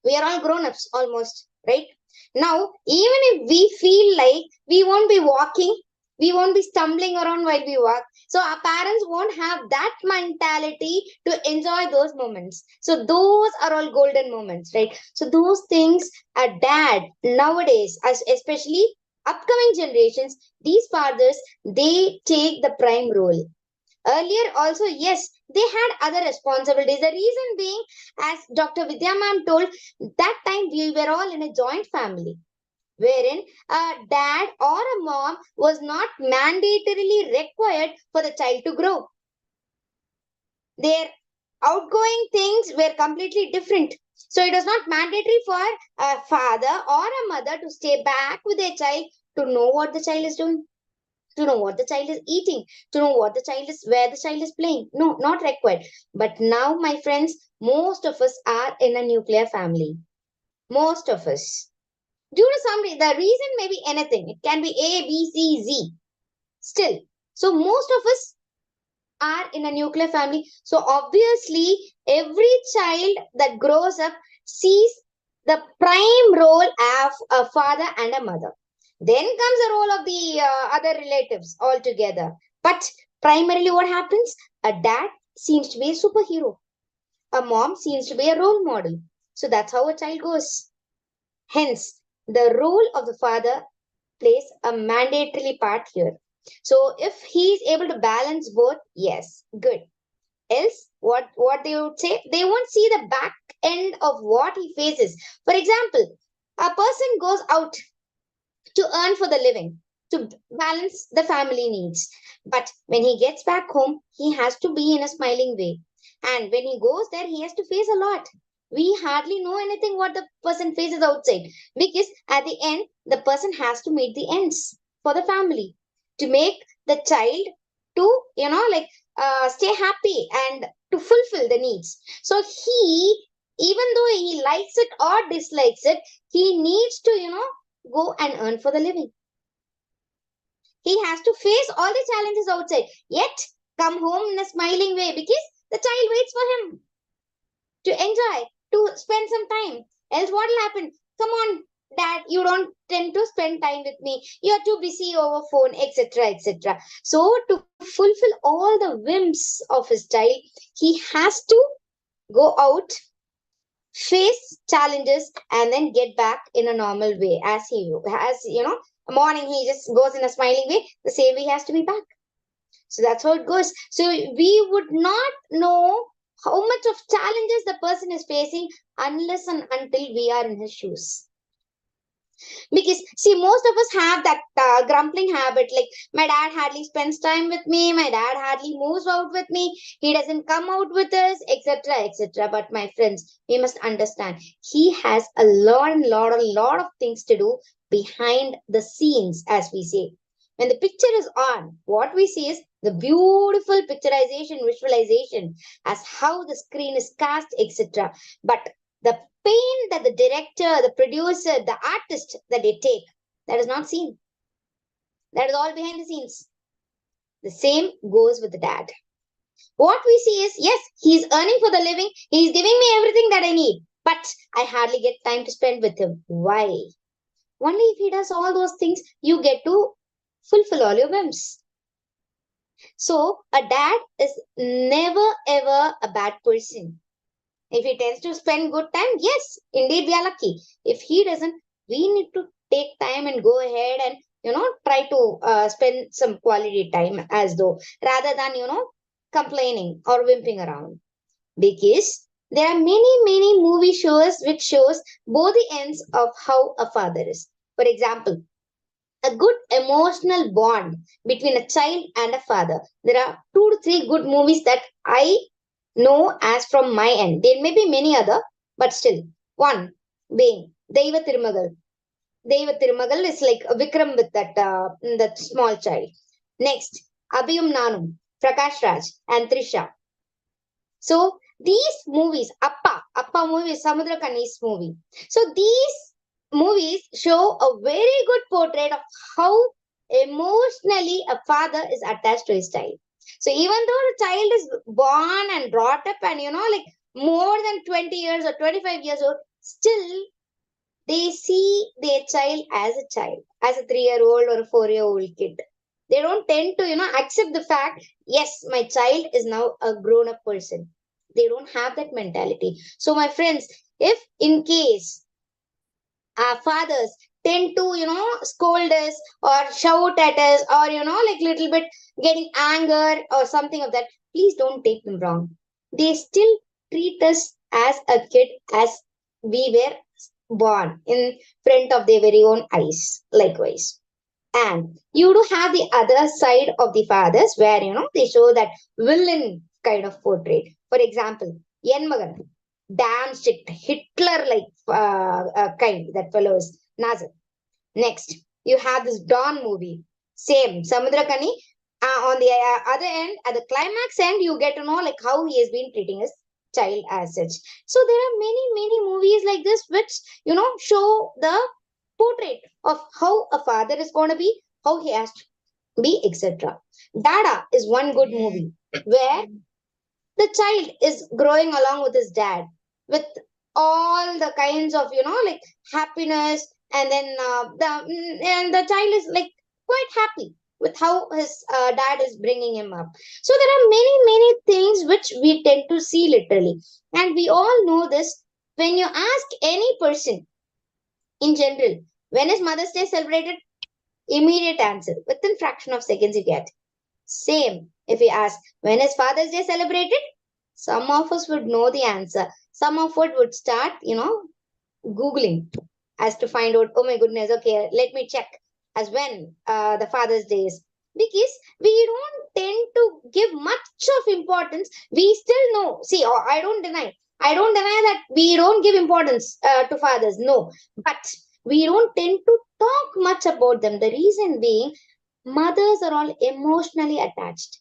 We are all grown-ups almost, right? Now, even if we feel like we won't be walking, we won't be stumbling around while we walk. So our parents won't have that mentality to enjoy those moments. So those are all golden moments, right? So those things a dad nowadays, especially upcoming generations, these fathers, they take the prime role. Earlier also, yes, they had other responsibilities. The reason being, as Dr. Vidya ma'am told, that time we were all in a joint family, wherein a dad or a mom was not mandatorily required for the child to grow. Their outgoing things were completely different. So it is not mandatory for a father or a mother to stay back with their child to know what the child is doing, to know what the child is eating, to know what the child is, where the child is playing. No, not required. But now, my friends, most of us are in a nuclear family. Most of us. Due to some reason, the reason may be anything. It can be A, B, C, Z. Still. So most of us are in a nuclear family. So obviously, every child that grows up sees the prime role of a father and a mother. Then comes the role of the other relatives altogether. But primarily what happens? A dad seems to be a superhero. A mom seems to be a role model. So that's how a child goes. Hence, the role of the father plays a mandatory part here. So if he is able to balance both, yes, good. Else, what they would say, they won't see the back end of what he faces. For example, a person goes out to earn for the living, to balance the family needs. But when he gets back home, he has to be in a smiling way. And when he goes there, he has to face a lot. We hardly know anything what the person faces outside, because at the end, the person has to meet the ends for the family to make the child to, stay happy and to fulfill the needs. So he, even though he likes it or dislikes it, he needs to, go and earn for the living. He has to face all the challenges outside, yet come home in a smiling way, because the child waits for him to enjoy, to spend some time. Else what will happen? Come on, dad, you don't tend to spend time with me. You're too busy over phone, etc., etc. So to fulfill all the whims of his child, he has to go out, face challenges, and then get back in a normal way. As morning he just goes in a smiling way, the same way he has to be back. So that's how it goes. So we would not know how much of challenges the person is facing unless and until we are in his shoes. Because see, most of us have that grumbling habit, like my dad hardly spends time with me, my dad hardly moves out with me, he doesn't come out with us, etc., etc. But my friends, we must understand, he has a lot of things to do behind the scenes, as we say. When the picture is on, what we see is the beautiful picturization, visualization, as how the screen is cast, etc. But the pain that the director, the producer, the artist that they take, that is not seen. That is all behind the scenes. The same goes with the dad. What we see is, yes, he is earning for the living, he is giving me everything that I need, but I hardly get time to spend with him. Why? Only if he does all those things, you get to fulfill all your whims. So a dad is never ever a bad person. If he tends to spend good time, yes, indeed we are lucky. If he doesn't, we need to take time and go ahead and, try to spend some quality time as though, rather than, complaining or wimping around. Because there are many movie shows which shows both the ends of how a father is. For example, a good emotional bond between a child and a father. There are 2 to 3 good movies that I know as from my end. There may be many other, but still. One being Deiva Tirumagal. Deiva Tirumagal is like a Vikram with that small child. Next, Abhiyum Nanum, Prakash Raj and Trisha. So these movies, Appa movie is Samudra Kani's movie. So these movies show a very good portrait of how emotionally a father is attached to his child. So even though the child is born and brought up and, more than 20 years or 25 years old, still they see their child, as a 3-year-old or a 4-year-old kid. They don't tend to, accept the fact, yes, my child is now a grown-up person. They don't have that mentality. So my friends, if in case our fathers tend to, scold us or shout at us or, little bit getting anger or something of that, please don't take them wrong. They still treat us as a kid, as we were born in front of their very own eyes, likewise. And you do have the other side of the fathers where, they show that villain kind of portrait. For example, Yen Magan. Damn strict, Hitler-like kind, that fellow is Nazir. Next, you have this Dawn movie. Same, Samudrakani. On the other end, at the climax end, you get to know like how he has been treating his child as such. So there are many movies like this which show the portrait of how a father is going to be, how he has to be, etc. Dada is one good movie where the child is growing along with his dad with all the kinds of like happiness, and then the child is like quite happy with how his dad is bringing him up. So there are many things which we tend to see literally, and we all know this. When you ask any person in general, when is Mother's Day celebrated, immediate answer within fraction of seconds you get. Same if we ask, when is Father's Day celebrated? Some of us would know the answer. Some of us would start, Googling as to find out, oh my goodness, okay, let me check as when the Father's Day is. Because we don't tend to give much of importance. We still know. See, I don't deny that we don't give importance to fathers. No. But we don't tend to talk much about them. The reason being, mothers are all emotionally attached,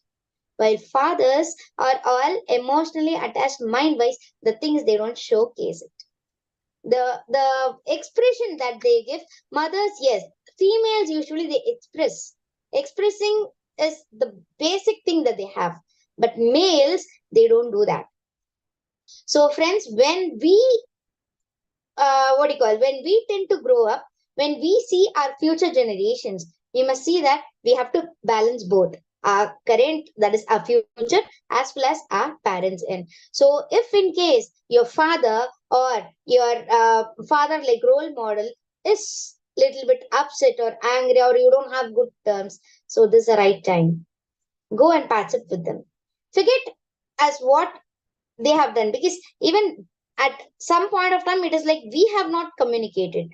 while fathers are all emotionally attached mind-wise. The things they don't showcase it. The expression that they give, mothers, yes, females usually they expressing is the basic thing that they have, but males, they don't do that. So friends, when we when we tend to grow up, when we see our future generations, we must see that we have to balance both our current, that is our future, as well as our parents end. So if in case your father or your father like role model is little bit upset or angry, or you don't have good terms, so this is the right time. Go and patch up with them. Forget as what they have done, because even at some point of time it is like we have not communicated.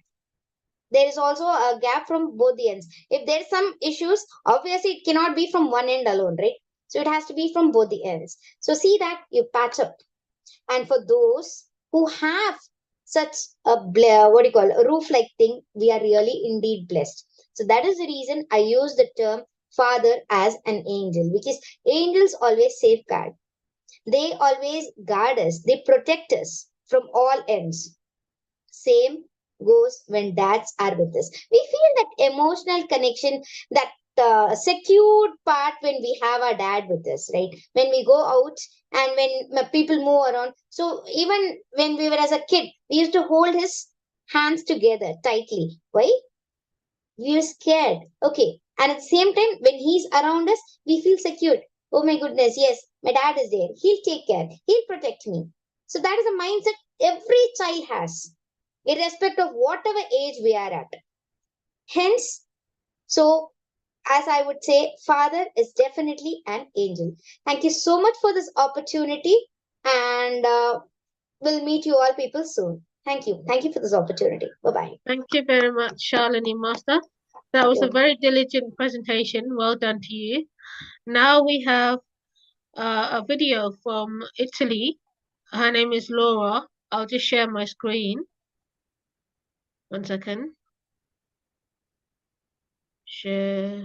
There is also a gap from both the ends. If there's some issues, obviously it cannot be from one end alone, right? So it has to be from both the ends. So see that you patch up. And for those who have such a a roof-like thing, we are really indeed blessed. So that is the reason I use the term father as an angel, because angels always safeguard. They always guard us. They protect us from all ends. Same goes when dads are with us. We feel that emotional connection, that secured part when we have our dad with us, right? When we go out and when people move around. So even when we were as a kid, we used to hold his hands together tightly. Why? We were scared. Okay. And at the same time, when he's around us, we feel secured. Oh my goodness, yes, my dad is there. He'll take care. He'll protect me. So that is a mindset every child has, irrespective of whatever age we are at. Hence, so as I would say, father is definitely an angel. Thank you so much for this opportunity, and we'll meet you all people soon. Thank you. Thank you for this opportunity. Bye-bye. Thank you very much, Shalini Master. That was a very diligent presentation. Well done to you. Now we have a video from Italy. Her name is Laura. I'll just share my screen. 1 second. Share.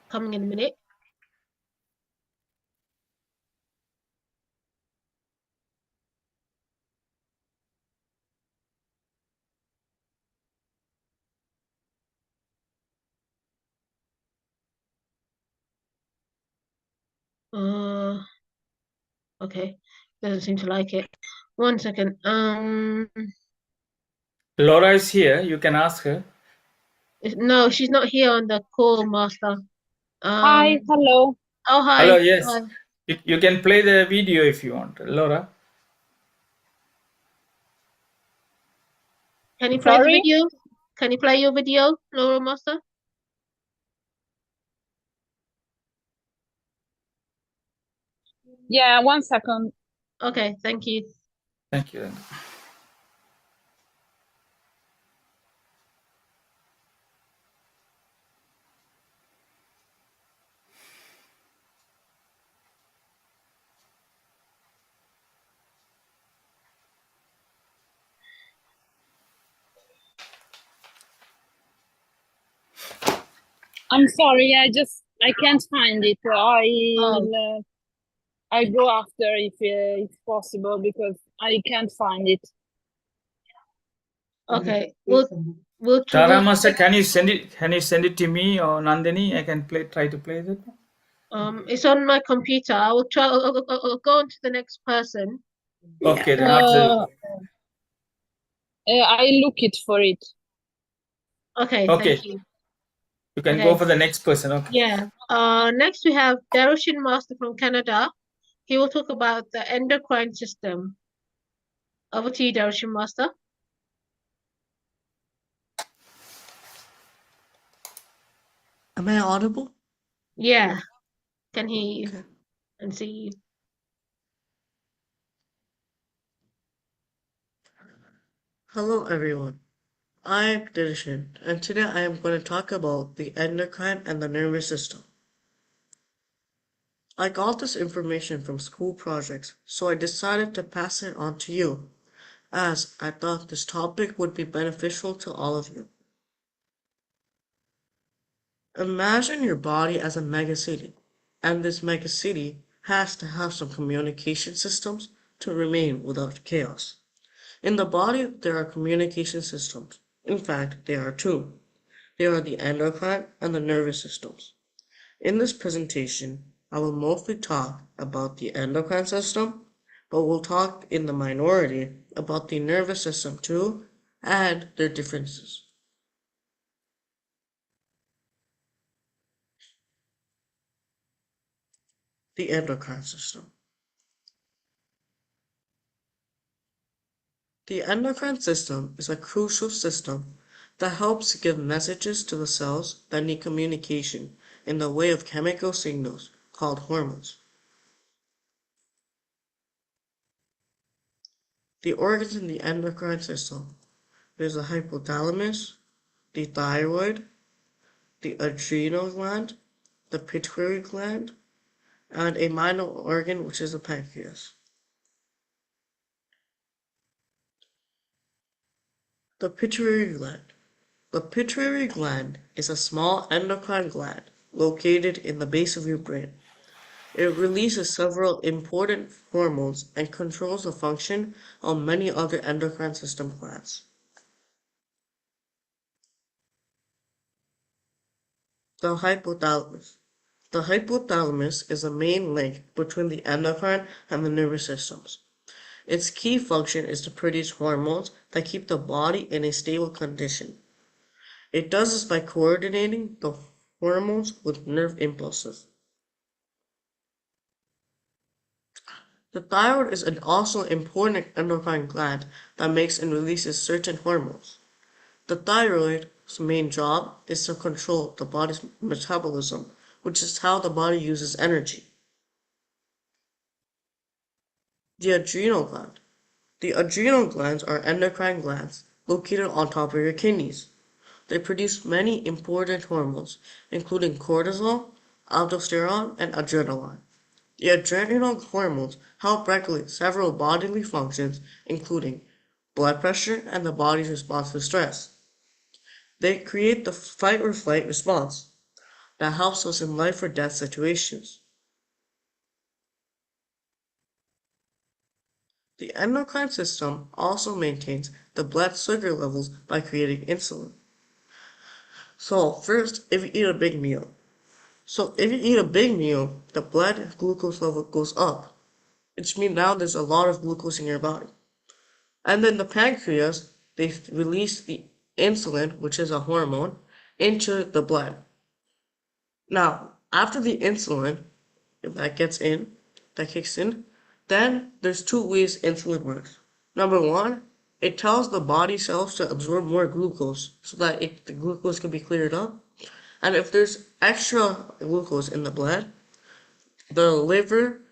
Coming in a minute. Okay. Doesn't seem to like it. 1 second. Laura is here. You can ask her. No, she's not here on the call, Master. Hi, hello. Oh, hi. Hello, yes. Hi. You can play the video if you want, Laura. Can you play the Sorry? video? Can you play your video, Laura Master? Yeah, 1 second. Okay, thank you. Thank you. I'm sorry, I can't find it. Oh, I go after if possible because I can't find it. okay. We'll Tara try. Master, can you send it? Can you send it to me or Nandini? I can try to play it. It's on my computer. I will try. I'll go on to the next person. Okay, then after. I look it for it. Okay, Okay, thank you. you can go Okay, for the next person. Okay. yeah. Next we have Darushin Master from Canada. He will talk about the endocrine system. Over to you, Darushin Master. Am I audible? Yeah, can hear you Okay. and see you. Hello, everyone. I'm Dirshan, and today I am going to talk about the endocrine and the nervous system. I got this information from school projects, so I decided to pass it on to you, as I thought this topic would be beneficial to all of you. Imagine your body as a megacity, and this megacity has to have some communication systems to remain without chaos. In the body, there are communication systems. In fact, there are two. They are the endocrine and the nervous systems. In this presentation, I will mostly talk about the endocrine system, but we'll talk in the minority about the nervous system too and their differences. The endocrine system. The endocrine system is a crucial system that helps give messages to the cells that need communication in the way of chemical signals called hormones. The organs in the endocrine system. There's the hypothalamus, the thyroid, the adrenal gland, the pituitary gland, and a minor organ which is the pancreas. The pituitary gland. The pituitary gland is a small endocrine gland located in the base of your brain. It releases several important hormones and controls the function of many other endocrine system glands. The hypothalamus. The hypothalamus is the main link between the endocrine and the nervous systems. Its key function is to produce hormones that keep the body in a stable condition. It does this by coordinating the hormones with nerve impulses. The thyroid is also an important endocrine gland that makes and releases certain hormones. The thyroid's main job is to control the body's metabolism, which is how the body uses energy. The adrenal gland. The adrenal glands are endocrine glands located on top of your kidneys. They produce many important hormones, including cortisol, aldosterone, and adrenaline. The adrenal hormones help regulate several bodily functions, including blood pressure and the body's response to stress. They create the fight or flight response that helps us in life or death situations. The endocrine system also maintains the blood sugar levels by creating insulin. So first, if you eat a big meal. The blood glucose level goes up, which means now there's a lot of glucose in your body. And then the pancreas, they release the insulin, which is a hormone, into the blood. Now, after the insulin, if that kicks in, then there's two ways insulin works. Number one, it tells the body cells to absorb more glucose so that the glucose can be cleared up. And if there's extra glucose in the blood, the liver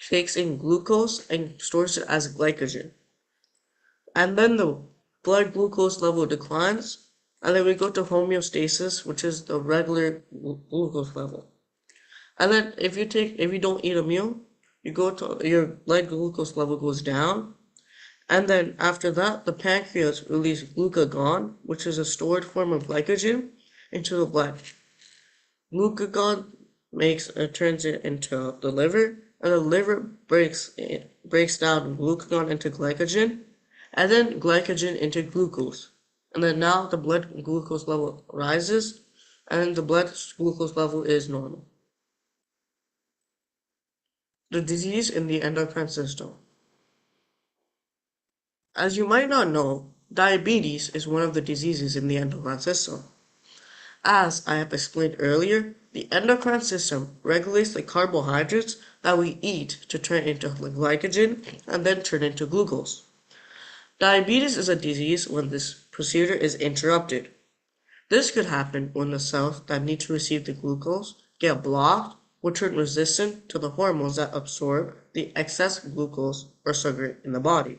takes in glucose and stores it as glycogen. And then the blood glucose level declines, and then we go to homeostasis, which is the regular glucose level. And then if you don't eat a meal, your blood glucose level goes down. And then after that, the pancreas releases glucagon, which is a stored form of glycogen, into the blood. Glucagon turns it into the liver, and the liver breaks down glucagon into glycogen, and then glycogen into glucose. And then now the blood glucose level rises, and the blood glucose level is normal. The disease in the endocrine system. As you might not know, diabetes is one of the diseases in the endocrine system. As I have explained earlier, the endocrine system regulates the carbohydrates that we eat to turn into glycogen and then turn into glucose. Diabetes is a disease when this procedure is interrupted. This could happen when the cells that need to receive the glucose get blocked or turn resistant to the hormones that absorb the excess glucose or sugar in the body.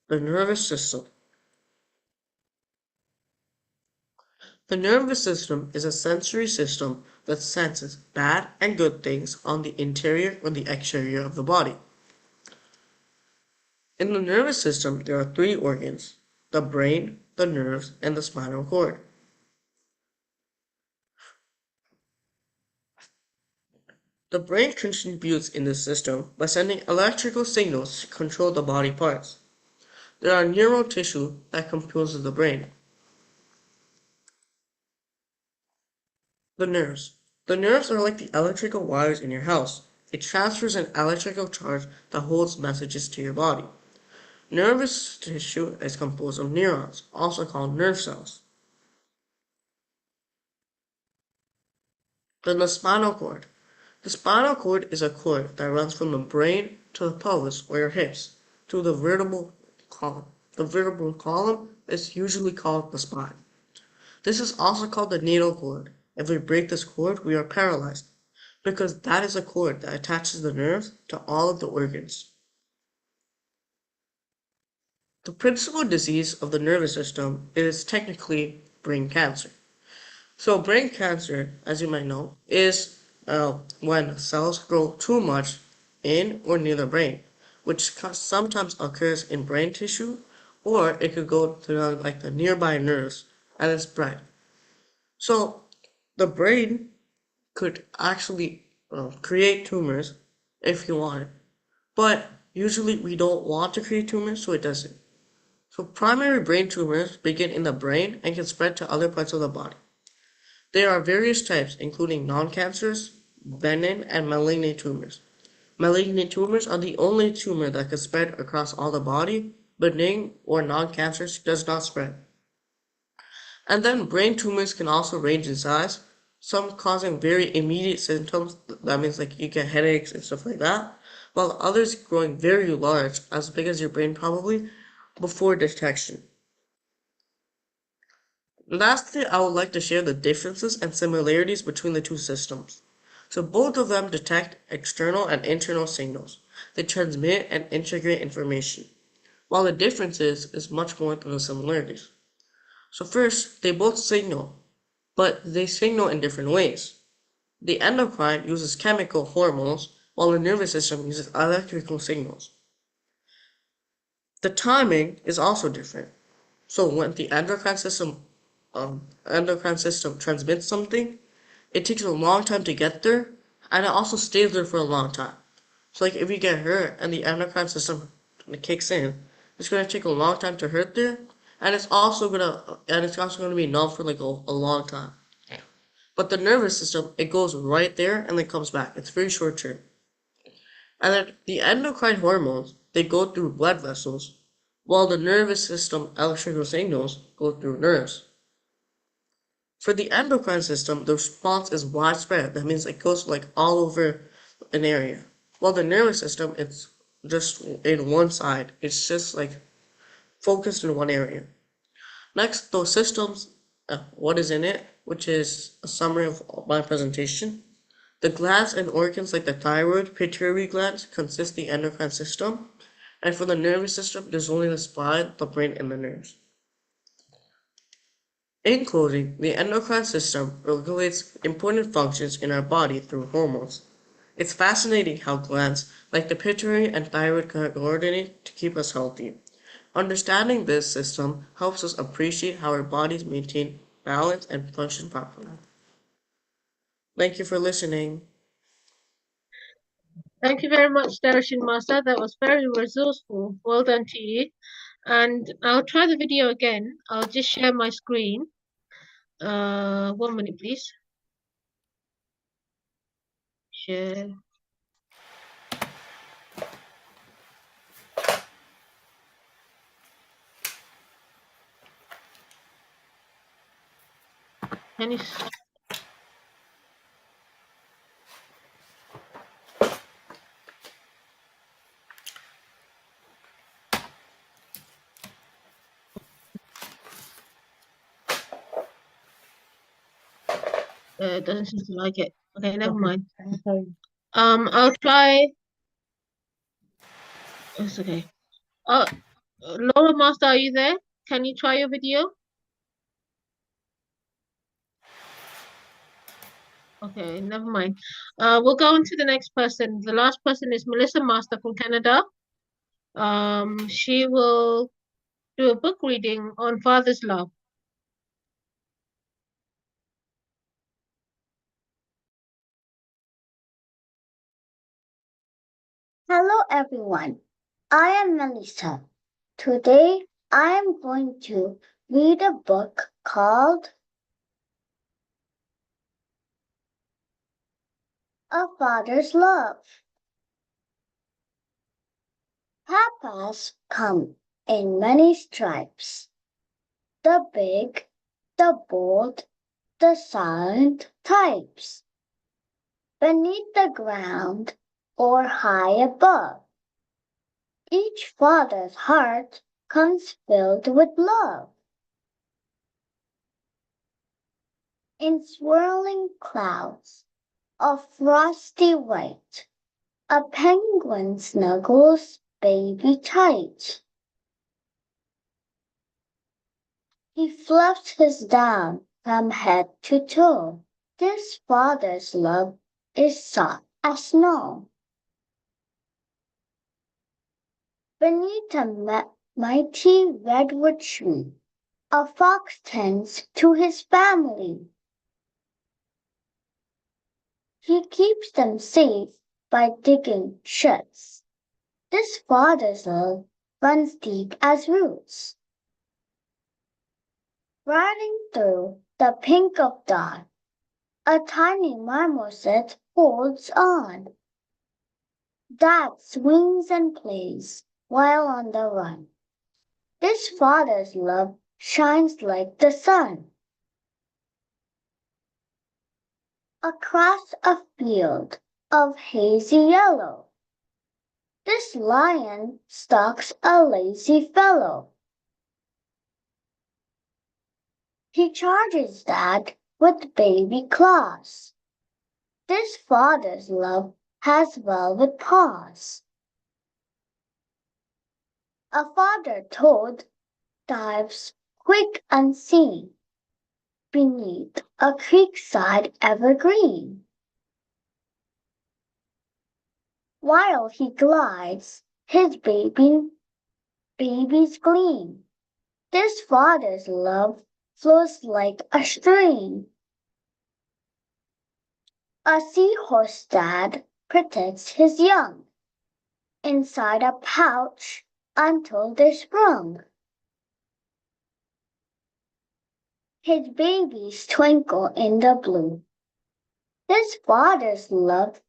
The nervous system. The nervous system is a sensory system that senses bad and good things on the interior or the exterior of the body. In the nervous system, there are three organs: the brain, the nerves, and the spinal cord. The brain contributes in this system by sending electrical signals to control the body parts. There are neural tissue that composes the brain. The nerves. The nerves are like the electrical wires in your house. It transfers an electrical charge that holds messages to your body. Nervous tissue is composed of neurons, also called nerve cells. Then the spinal cord. The spinal cord is a cord that runs from the brain to the pelvis or your hips to the vertebral column. The vertebral column is usually called the spine. This is also called the natal cord. If we break this cord, we are paralyzed, because that is a cord that attaches the nerves to all of the organs. The principal disease of the nervous system is technically brain cancer. So brain cancer, as you might know, is when cells grow too much in or near the brain, which sometimes occurs in brain tissue, or it could go to the nearby nerves and then spread. So the brain could actually create tumors if you want it, but usually we don't want to create tumors, so it doesn't. So primary brain tumors begin in the brain and can spread to other parts of the body. There are various types, including non-cancerous, benign, and malignant tumors. Malignant tumors are the only tumor that can spread across all the body. Benign or non-cancerous does not spread. And then brain tumors can also range in size, some causing very immediate symptoms. That means you get headaches and stuff like that, while others growing very large, as big as your brain probably, before detection. Lastly, I would like to share the differences and similarities between the two systems. So both of them detect external and internal signals. They transmit and integrate information, while the differences is much more than the similarities. So first, they both signal, but they signal in different ways. The endocrine uses chemical hormones, while the nervous system uses electrical signals. The timing is also different. So when the endocrine system transmits something, it takes a long time to get there, and it also stays there for a long time. So if you get hurt and the endocrine system kicks in, it's gonna take a long time to hurt there, and it's also gonna be numb for a long time. But the nervous system, it goes right there and then comes back. It's very short term. And then the endocrine hormones, they go through blood vessels, while the nervous system electrical signals go through nerves. For the endocrine system, the response is widespread. That means it goes all over an area. While the nervous system, it's just in one side. It's just focused in one area. Next, those systems, what is in it, which is a summary of my presentation. The glands and organs like the thyroid, pituitary glands consist the endocrine system, and for the nervous system, there's only the spine, the brain, and the nerves. In closing, the endocrine system regulates important functions in our body through hormones. It's fascinating how glands, like the pituitary and thyroid, coordinate to keep us healthy. Understanding this system helps us appreciate how our bodies maintain balance and function properly. Thank you for listening. Thank you very much, Darashin Master. That was very resourceful. Well done to you. And I'll try the video again. I'll just share my screen. 1 minute, please. Share. Can you doesn't seem to like it. Okay, never mind. I'll try. It's okay. Laura Master, are you there? Can you try your video? Okay, never mind. We'll go on to the next person. The last person is Melissa Master from Canada. She will do a book reading on Father's Love. Hello everyone, I am Melissa. Today I am going to read a book called A Father's Love. Papas come in many stripes. The big, the bold, the silent types. Beneath the ground or high above, each father's heart comes filled with love. In swirling clouds of frosty white, a penguin snuggles baby tight. He fluffs his down from head to toe. This father's love is soft as snow. Beneath a mighty redwood tree, a fox tends to his family. He keeps them safe by digging sheds. This father's love runs deep as roots. Riding through the pink of dawn, a tiny marmoset holds on. Dad swings and plays while on the run. This father's love shines like the sun. Across a field of hazy yellow, this lion stalks a lazy fellow. He charges Dad with baby claws. This father's love has velvet paws. A father toad dives quick unseen beneath a creekside evergreen. While he glides, his babies gleam. This father's love flows like a stream. A seahorse dad protects his young inside a pouch until they're sprung. His babies twinkle in the blue. This father's love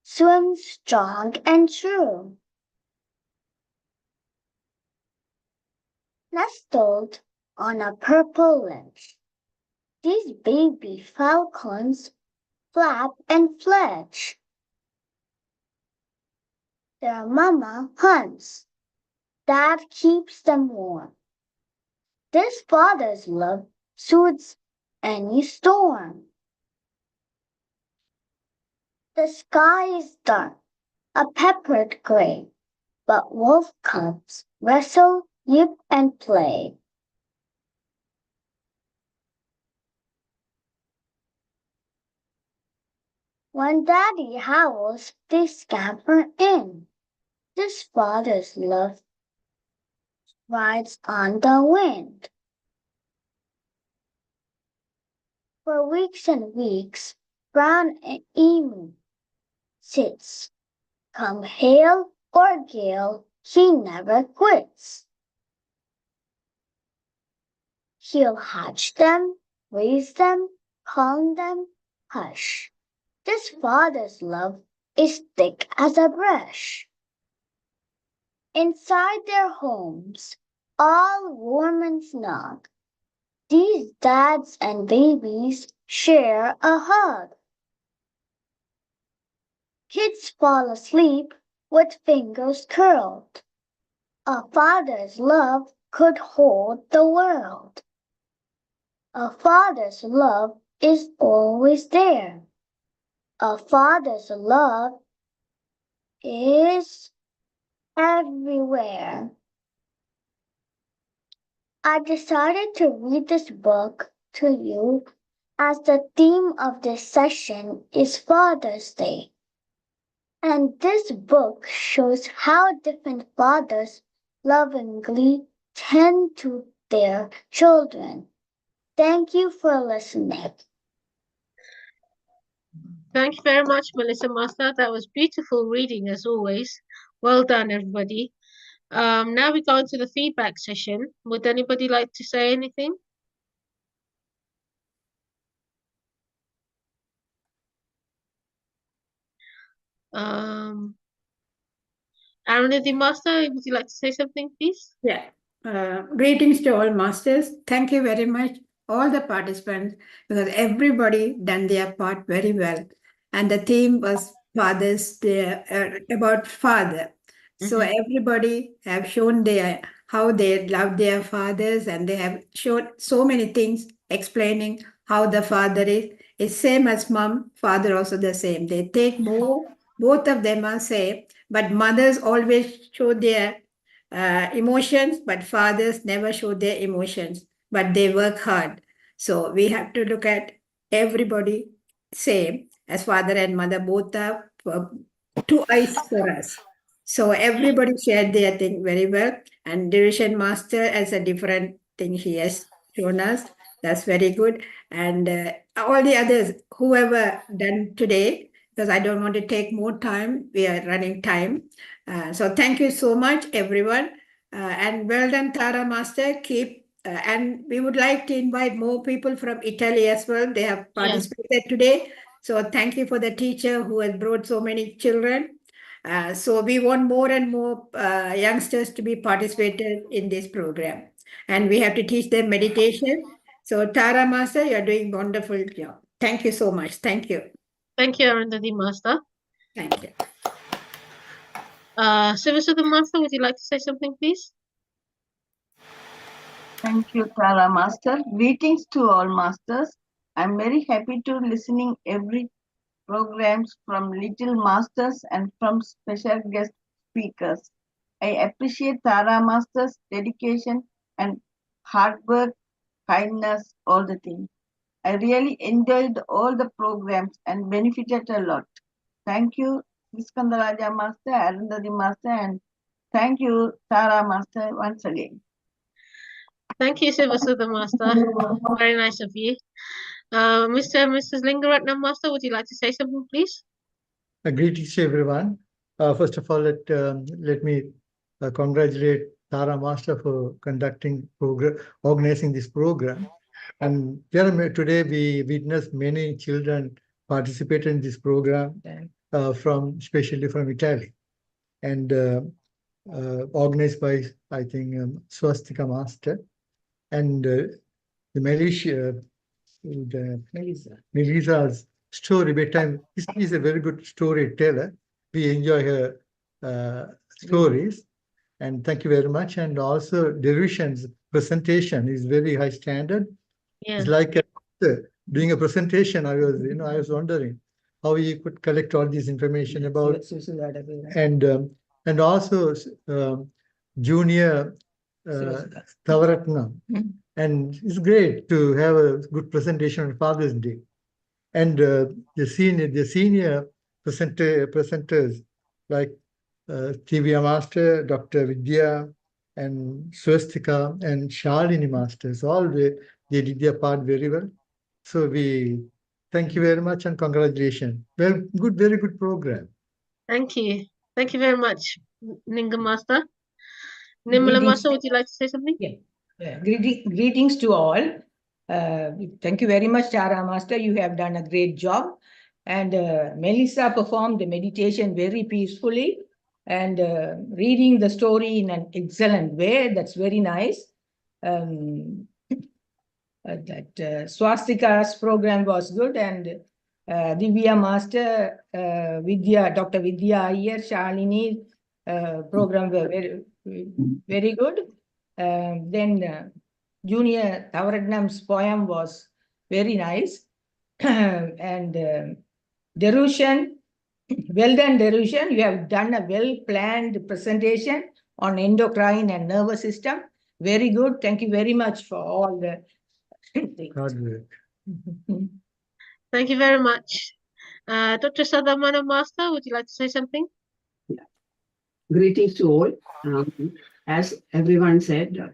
swims strong and true. Nestled on a purple ledge, these baby falcons flap and fledge. Their mama hunts. Dad keeps them warm. This father's love soothes any storm. The sky is dark, a peppered gray, but wolf cubs wrestle, yip, and play. When daddy howls, they scamper in. This father's love rides on the wind. For weeks and weeks, brown emu sits. Come hail or gale, he never quits. He'll hatch them, raise them, calm them, hush. This father's love is thick as a brush. Inside their homes, all warm and snug, these dads and babies share a hug. Kids fall asleep with fingers curled. A father's love could hold the world. A father's love is always there. A father's love is everywhere. I decided to read this book to you as the theme of this session is Father's Day. And this book shows how different fathers lovingly tend to their children. Thank you for listening. Thank you very much, Melissa Master. That was beautiful reading as always. Well done, everybody. Now we go into the feedback session. Would anybody like to say anything? Arunadhi Master, would you like to say something, please? Yeah. Greetings to all masters. Thank you very much, all the participants, because everybody done their part very well. And the theme was Father's Day, about father. So everybody have shown their how they love their fathers, and they have shown so many things explaining how the father is. It's same as mom, father also the same. They take more, both of them are same, but mothers always show their emotions, but fathers never show their emotions, but they work hard. So we have to look at everybody same, as father and mother both are two eyes for us. So everybody shared their thing very well, and division master as a different thing he has shown us. That's very good. And all the others, whoever done today, because I don't want to take more time, we are running time. So thank you so much, everyone. And well done, Tara Master. Keep and we would like to invite more people from Italy as well. They have participated today. So thank you for the teacher who has brought so many children. So we want more and more youngsters to be participated in this program. And we have to teach them meditation. So Tara Master, you're doing wonderful job. Thank you so much. Thank you. Thank you, Arundhati Master. Thank you. Sivasudha Master, would you like to say something, please? Thank you, Tara Master. Greetings to all masters. I'm very happy to listening every programs from little masters and from special guest speakers. I appreciate Tara Master's dedication and hard work, kindness, all the things. I really enjoyed all the programs and benefited a lot. Thank you, Viskandaraja Master, Arundhati Master, and thank you, Tara Master, once again. Thank you, Sivasudha Master. Very nice of you. Mr. and Mrs. Lingaratnam Master, would you like to say something, please? Greetings to everyone. First of all, let me congratulate Tara Master for organizing this program. And today we witnessed many children participate in this program, especially from Italy, and organized by, I think, Swastika Master and the Melissa's story. Bedtime. This is a very good storyteller. We enjoy her stories, and thank you very much. And also, Dervishan's presentation is very high standard. Yeah. It's like doing a presentation. I was wondering how he could collect all this information about, and also Junior Tavaratna. And it's great to have a good presentation on Father's Day. And the senior presenters like Tivya Master, Dr. Vidya, and Swastika and Shalini Masters, all they did their part very well. So we thank you very much and congratulations. Well, very good program. Thank you. Thank you very much, Ninga Master. Nimala Master, would you like to say something? Yeah. Greetings to all. Thank you very much, Tara Master. You have done a great job. And Melissa performed the meditation very peacefully and reading the story in an excellent way. That's very nice. Swastika's program was good, and Divya Master, Dr. Vidya Iyer, Shalini program were very good. Then Junior Tavaratnam's poem was very nice. And Derushan, well done, Derushan. You have done a well-planned presentation on endocrine and nervous system. Very good. Thank you very much for all the Hard work. Thank you very much. Dr. Sadamana Master, would you like to say something? Greetings to all. As everyone said,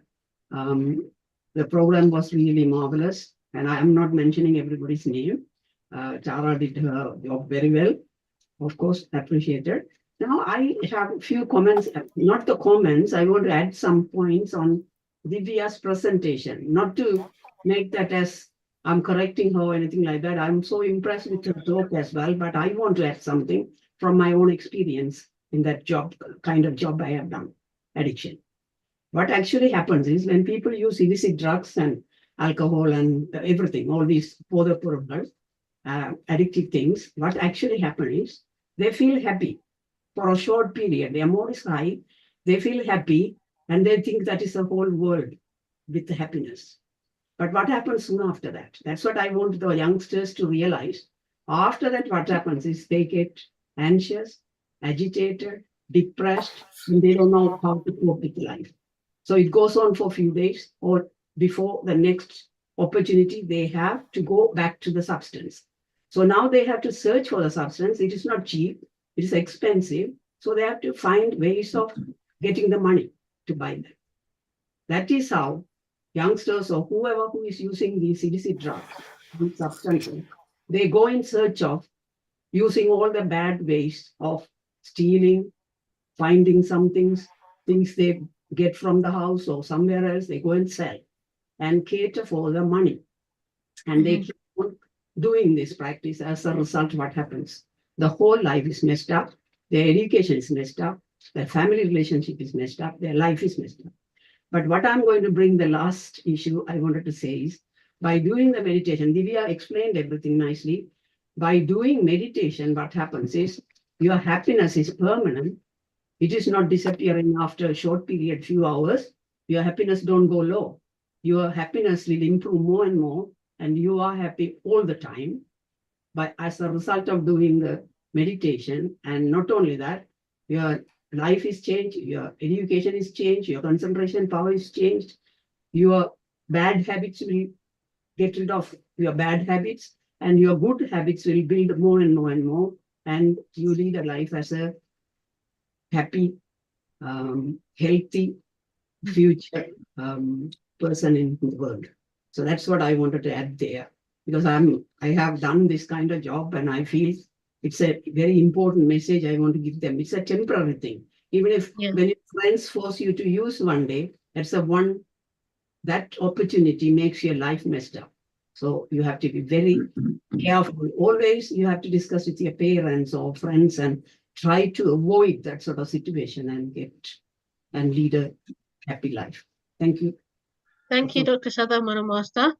the program was really marvelous, and I am not mentioning everybody's name. Tara did her job very well, of course, appreciated. Now I have a few comments, not the comments, I want to add some points on Divya's presentation, not to make that as I'm correcting her or anything like that. I'm so impressed with her talk as well, but I want to add something from my own experience in that kind of job I have done, addiction. What actually happens is when people use illicit drugs and alcohol and everything, all these addictive things, what actually happens is they feel happy for a short period. Their mood is high, they feel happy, and they think that is the whole world with the happiness. But what happens soon after that? That's what I want the youngsters to realize. After that, what happens is they get anxious, agitated, depressed, and they don't know how to cope with life. So it goes on for a few days or before the next opportunity they have to go back to the substance. So now they have to search for the substance. It is not cheap, it is expensive. So they have to find ways of getting the money to buy them. That is how youngsters or whoever who is using these illicit drugs, these substances, they go in search of using all the bad ways of stealing, finding some things they get from the house or somewhere else, they go and sell and cater for the money. And they keep on doing this practice. As a result, what happens? The whole life is messed up. Their education is messed up. Their family relationship is messed up. Their life is messed up. But what I'm going to bring, the last issue I wanted to say is, by doing the meditation, Divya explained everything nicely. By doing meditation, what happens is your happiness is permanent. It is not disappearing after a short period, few hours. Your happiness don't go low. Your happiness will improve more and more, and you are happy all the time. But as a result of doing the meditation, and not only that, your life is changed, your education is changed, your concentration power is changed, your bad habits will get rid of your bad habits, and your good habits will build more and more and more, and you lead a life as a happy, healthy future person in the world. So that's what I wanted to add there, because I have done this kind of job, and I feel it's a very important message I want to give them. It's a temporary thing. Even if when your friends force you to use one day, that opportunity makes your life messed up. So you have to be very careful. Always you have to discuss with your parents or friends and try to avoid that sort of situation and lead a happy life. Thank you. Thank you, Dr. Sadamana Master.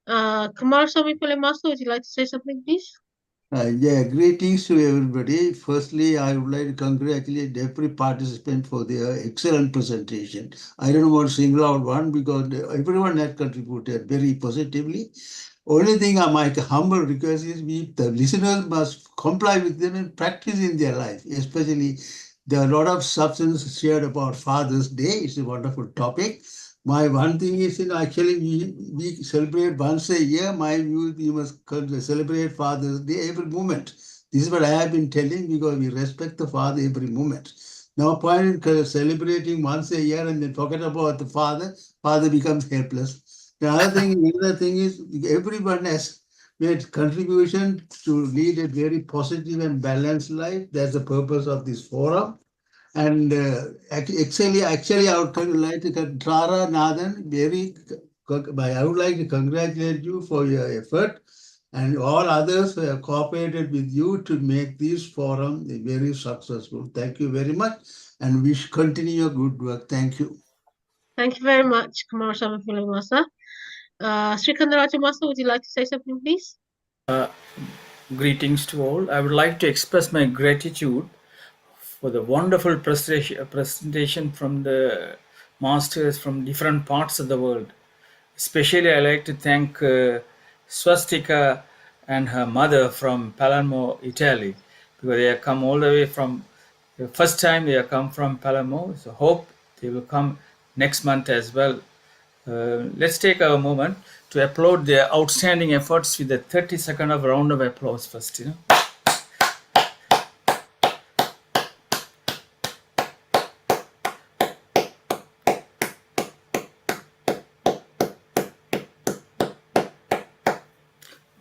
Kumaraswamy Pillai Master, would you like to say something, please? Greetings to everybody. Firstly, I would like to congratulate every participant for their excellent presentation. I don't want to single out one because everyone had contributed very positively. Only thing my humble request is the listeners must comply with them and practice in their life. Especially, there are a lot of substance shared about Father's Day. It's a wonderful topic. My one thing is, actually, we celebrate once a year. My view, we must celebrate Father's Day every moment. This is what I have been telling, because we respect the Father every moment. No point in celebrating once a year and then forget about the Father. Father becomes helpless. The other thing is, everyone has made contribution to lead a very positive and balanced life. That's the purpose of this forum. And actually, I would like to Tara Nathan, I would like to congratulate you for your effort, and all others who have cooperated with you to make this forum very successful. Thank you very much, and we should continue your good work. Thank you. Thank you very much, Kumar Samafula Master. Srikandaraja Master, would you like to say something, please? Greetings to all. I would like to express my gratitude for the wonderful presentation from the masters from different parts of the world. Especially, I like to thank Swastika and her mother from Palermo, Italy, because they have come all the way from the first time they have come from Palermo. So hope they will come next month as well. Let's take a moment to applaud their outstanding efforts with a 30-second of round of applause first.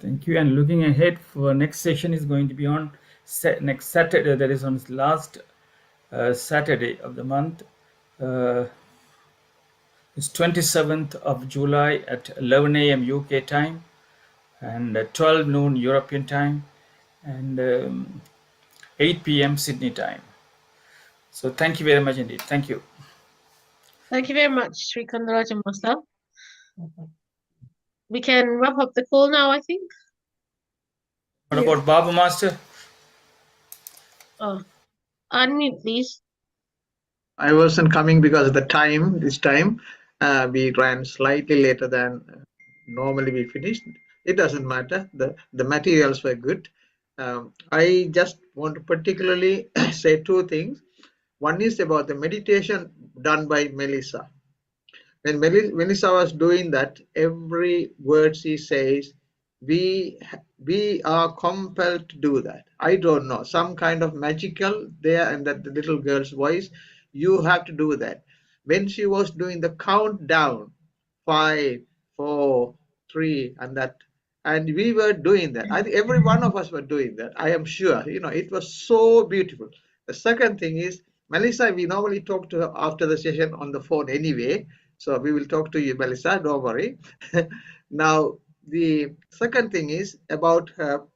Thank you. And looking ahead for next session is going to be on next Saturday. That is on last Saturday of the month. It's 27th of July at 11 a.m. UK time and 12 noon European time and 8 p.m. Sydney time. So thank you very much indeed. Thank you. Thank you very much, Srikandaraja Master. We can wrap up the call now, I think. What about Babu Master? Oh, unmute, please. I wasn't coming because of the time. This time we ran slightly later than normally we finished. It doesn't matter. The materials were good. I just want to particularly say two things. One is about the meditation done by Melissa. When Melissa was doing that, every word she says, we are compelled to do that. I don't know, some kind of magical there, and that the little girl's voice, you have to do that. When she was doing the countdown, 5, 4, 3, and we were doing that. I think every one of us were doing that. I am sure. It was so beautiful. The second thing is, Melissa, we normally talk to her after the session on the phone anyway. So we will talk to you, Melissa, don't worry. Now, the second thing is about her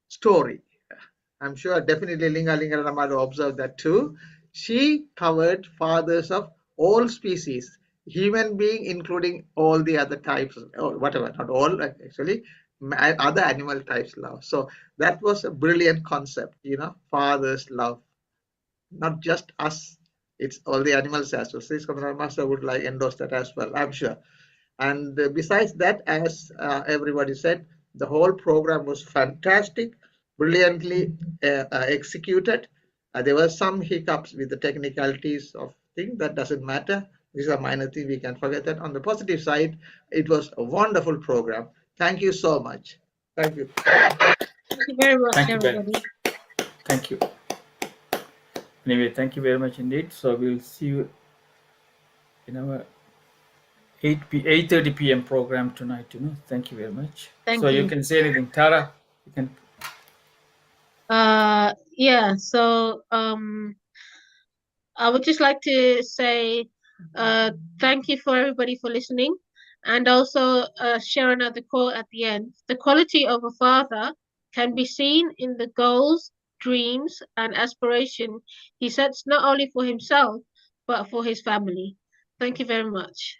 story. I'm sure definitely Linga Ramada observed that too. She covered fathers of all species, human being, including all the other types, or whatever, not all actually, other animal types love. So that was a brilliant concept, fathers love, not just us. It's all the animals as well. Sri Skandaraj Master would like endorse that as well, I'm sure. And besides that, as everybody said, the whole program was fantastic, brilliantly executed. There were some hiccups with the technicalities of things. That doesn't matter. These are minor things. We can forget that. On the positive side, it was a wonderful program. Thank you so much. Thank you. Thank you very much, everybody. Thank you. Anyway, thank you very much indeed. So we'll see you in our 8:30 p.m. program tonight. Thank you very much. Thank so you. You can say anything, Tara. You can. Yeah. So I would just like to say thank you for everybody for listening, and also share another quote at the end. The quality of a father can be seen in the goals, dreams, and aspiration he sets not only for himself but for his family. Thank you very much.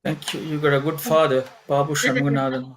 Thank you. You got a good father, Babu Shanmunathan.